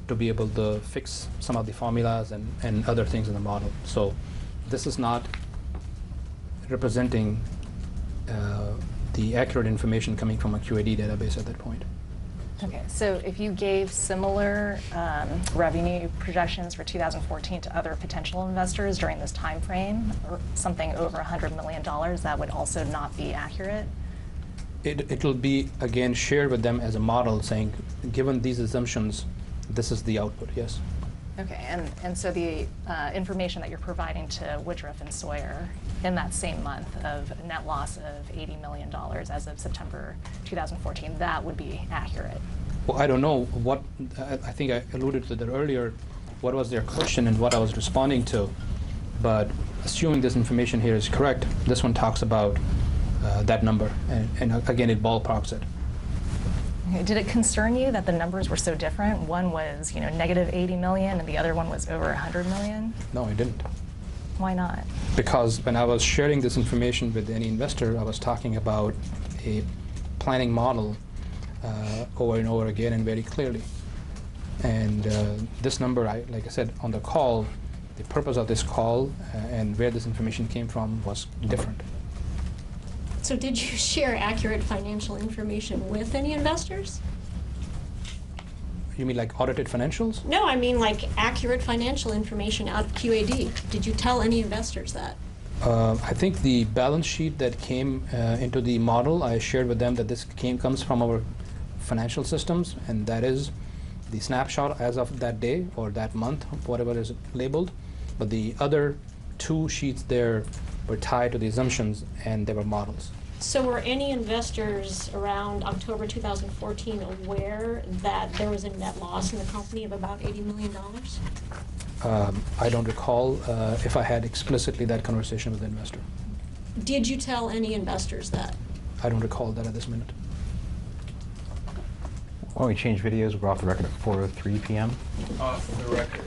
to be able to fix some of the formulas and other things in the model. So this is not representing the accurate information coming from a QAD database at that point. Okay, so if you gave similar revenue projections for 2014 to other potential investors during this time frame, or something over $100 million, that would also not be accurate? It will be, again, shared with them as a model saying, given these assumptions, this is the output, yes. Okay, and so the information that you're providing to Woodruff and Sawyer in that same month of a net loss of $80 million as of September 2014, that would be accurate? Well, I don't know what, I think I alluded to that earlier, what was their question and what I was responding to, but assuming this information here is correct, this one talks about that number, and again, it ballparks it. Did it concern you that the numbers were so different? One was, negative 80 million and the other one was over 100 million? No, I didn't. Why not? Because when I was sharing this information with any investor, I was talking about a planning model over and over again and very clearly. And this number, like I said on the call, the purpose of this call and where this information came from was different. So did you share accurate financial information with any investors? You mean like audited financials? No, I mean like accurate financial information out of QAD. Did you tell any investors that? I think the balance sheet that came into the model, I shared with them that this comes from our financial systems, and that is the snapshot as of that day or that month, whatever is labeled. But the other two sheets there were tied to the assumptions, and they were models. So were any investors around October 2014 aware that there was a net loss in the company of about $80 million? I don't recall if I had explicitly that conversation with the investor. Did you tell any investors that? I don't recall that at this minute. Why don't we change videos? We're off the record at 4:03 p.m. Off the record.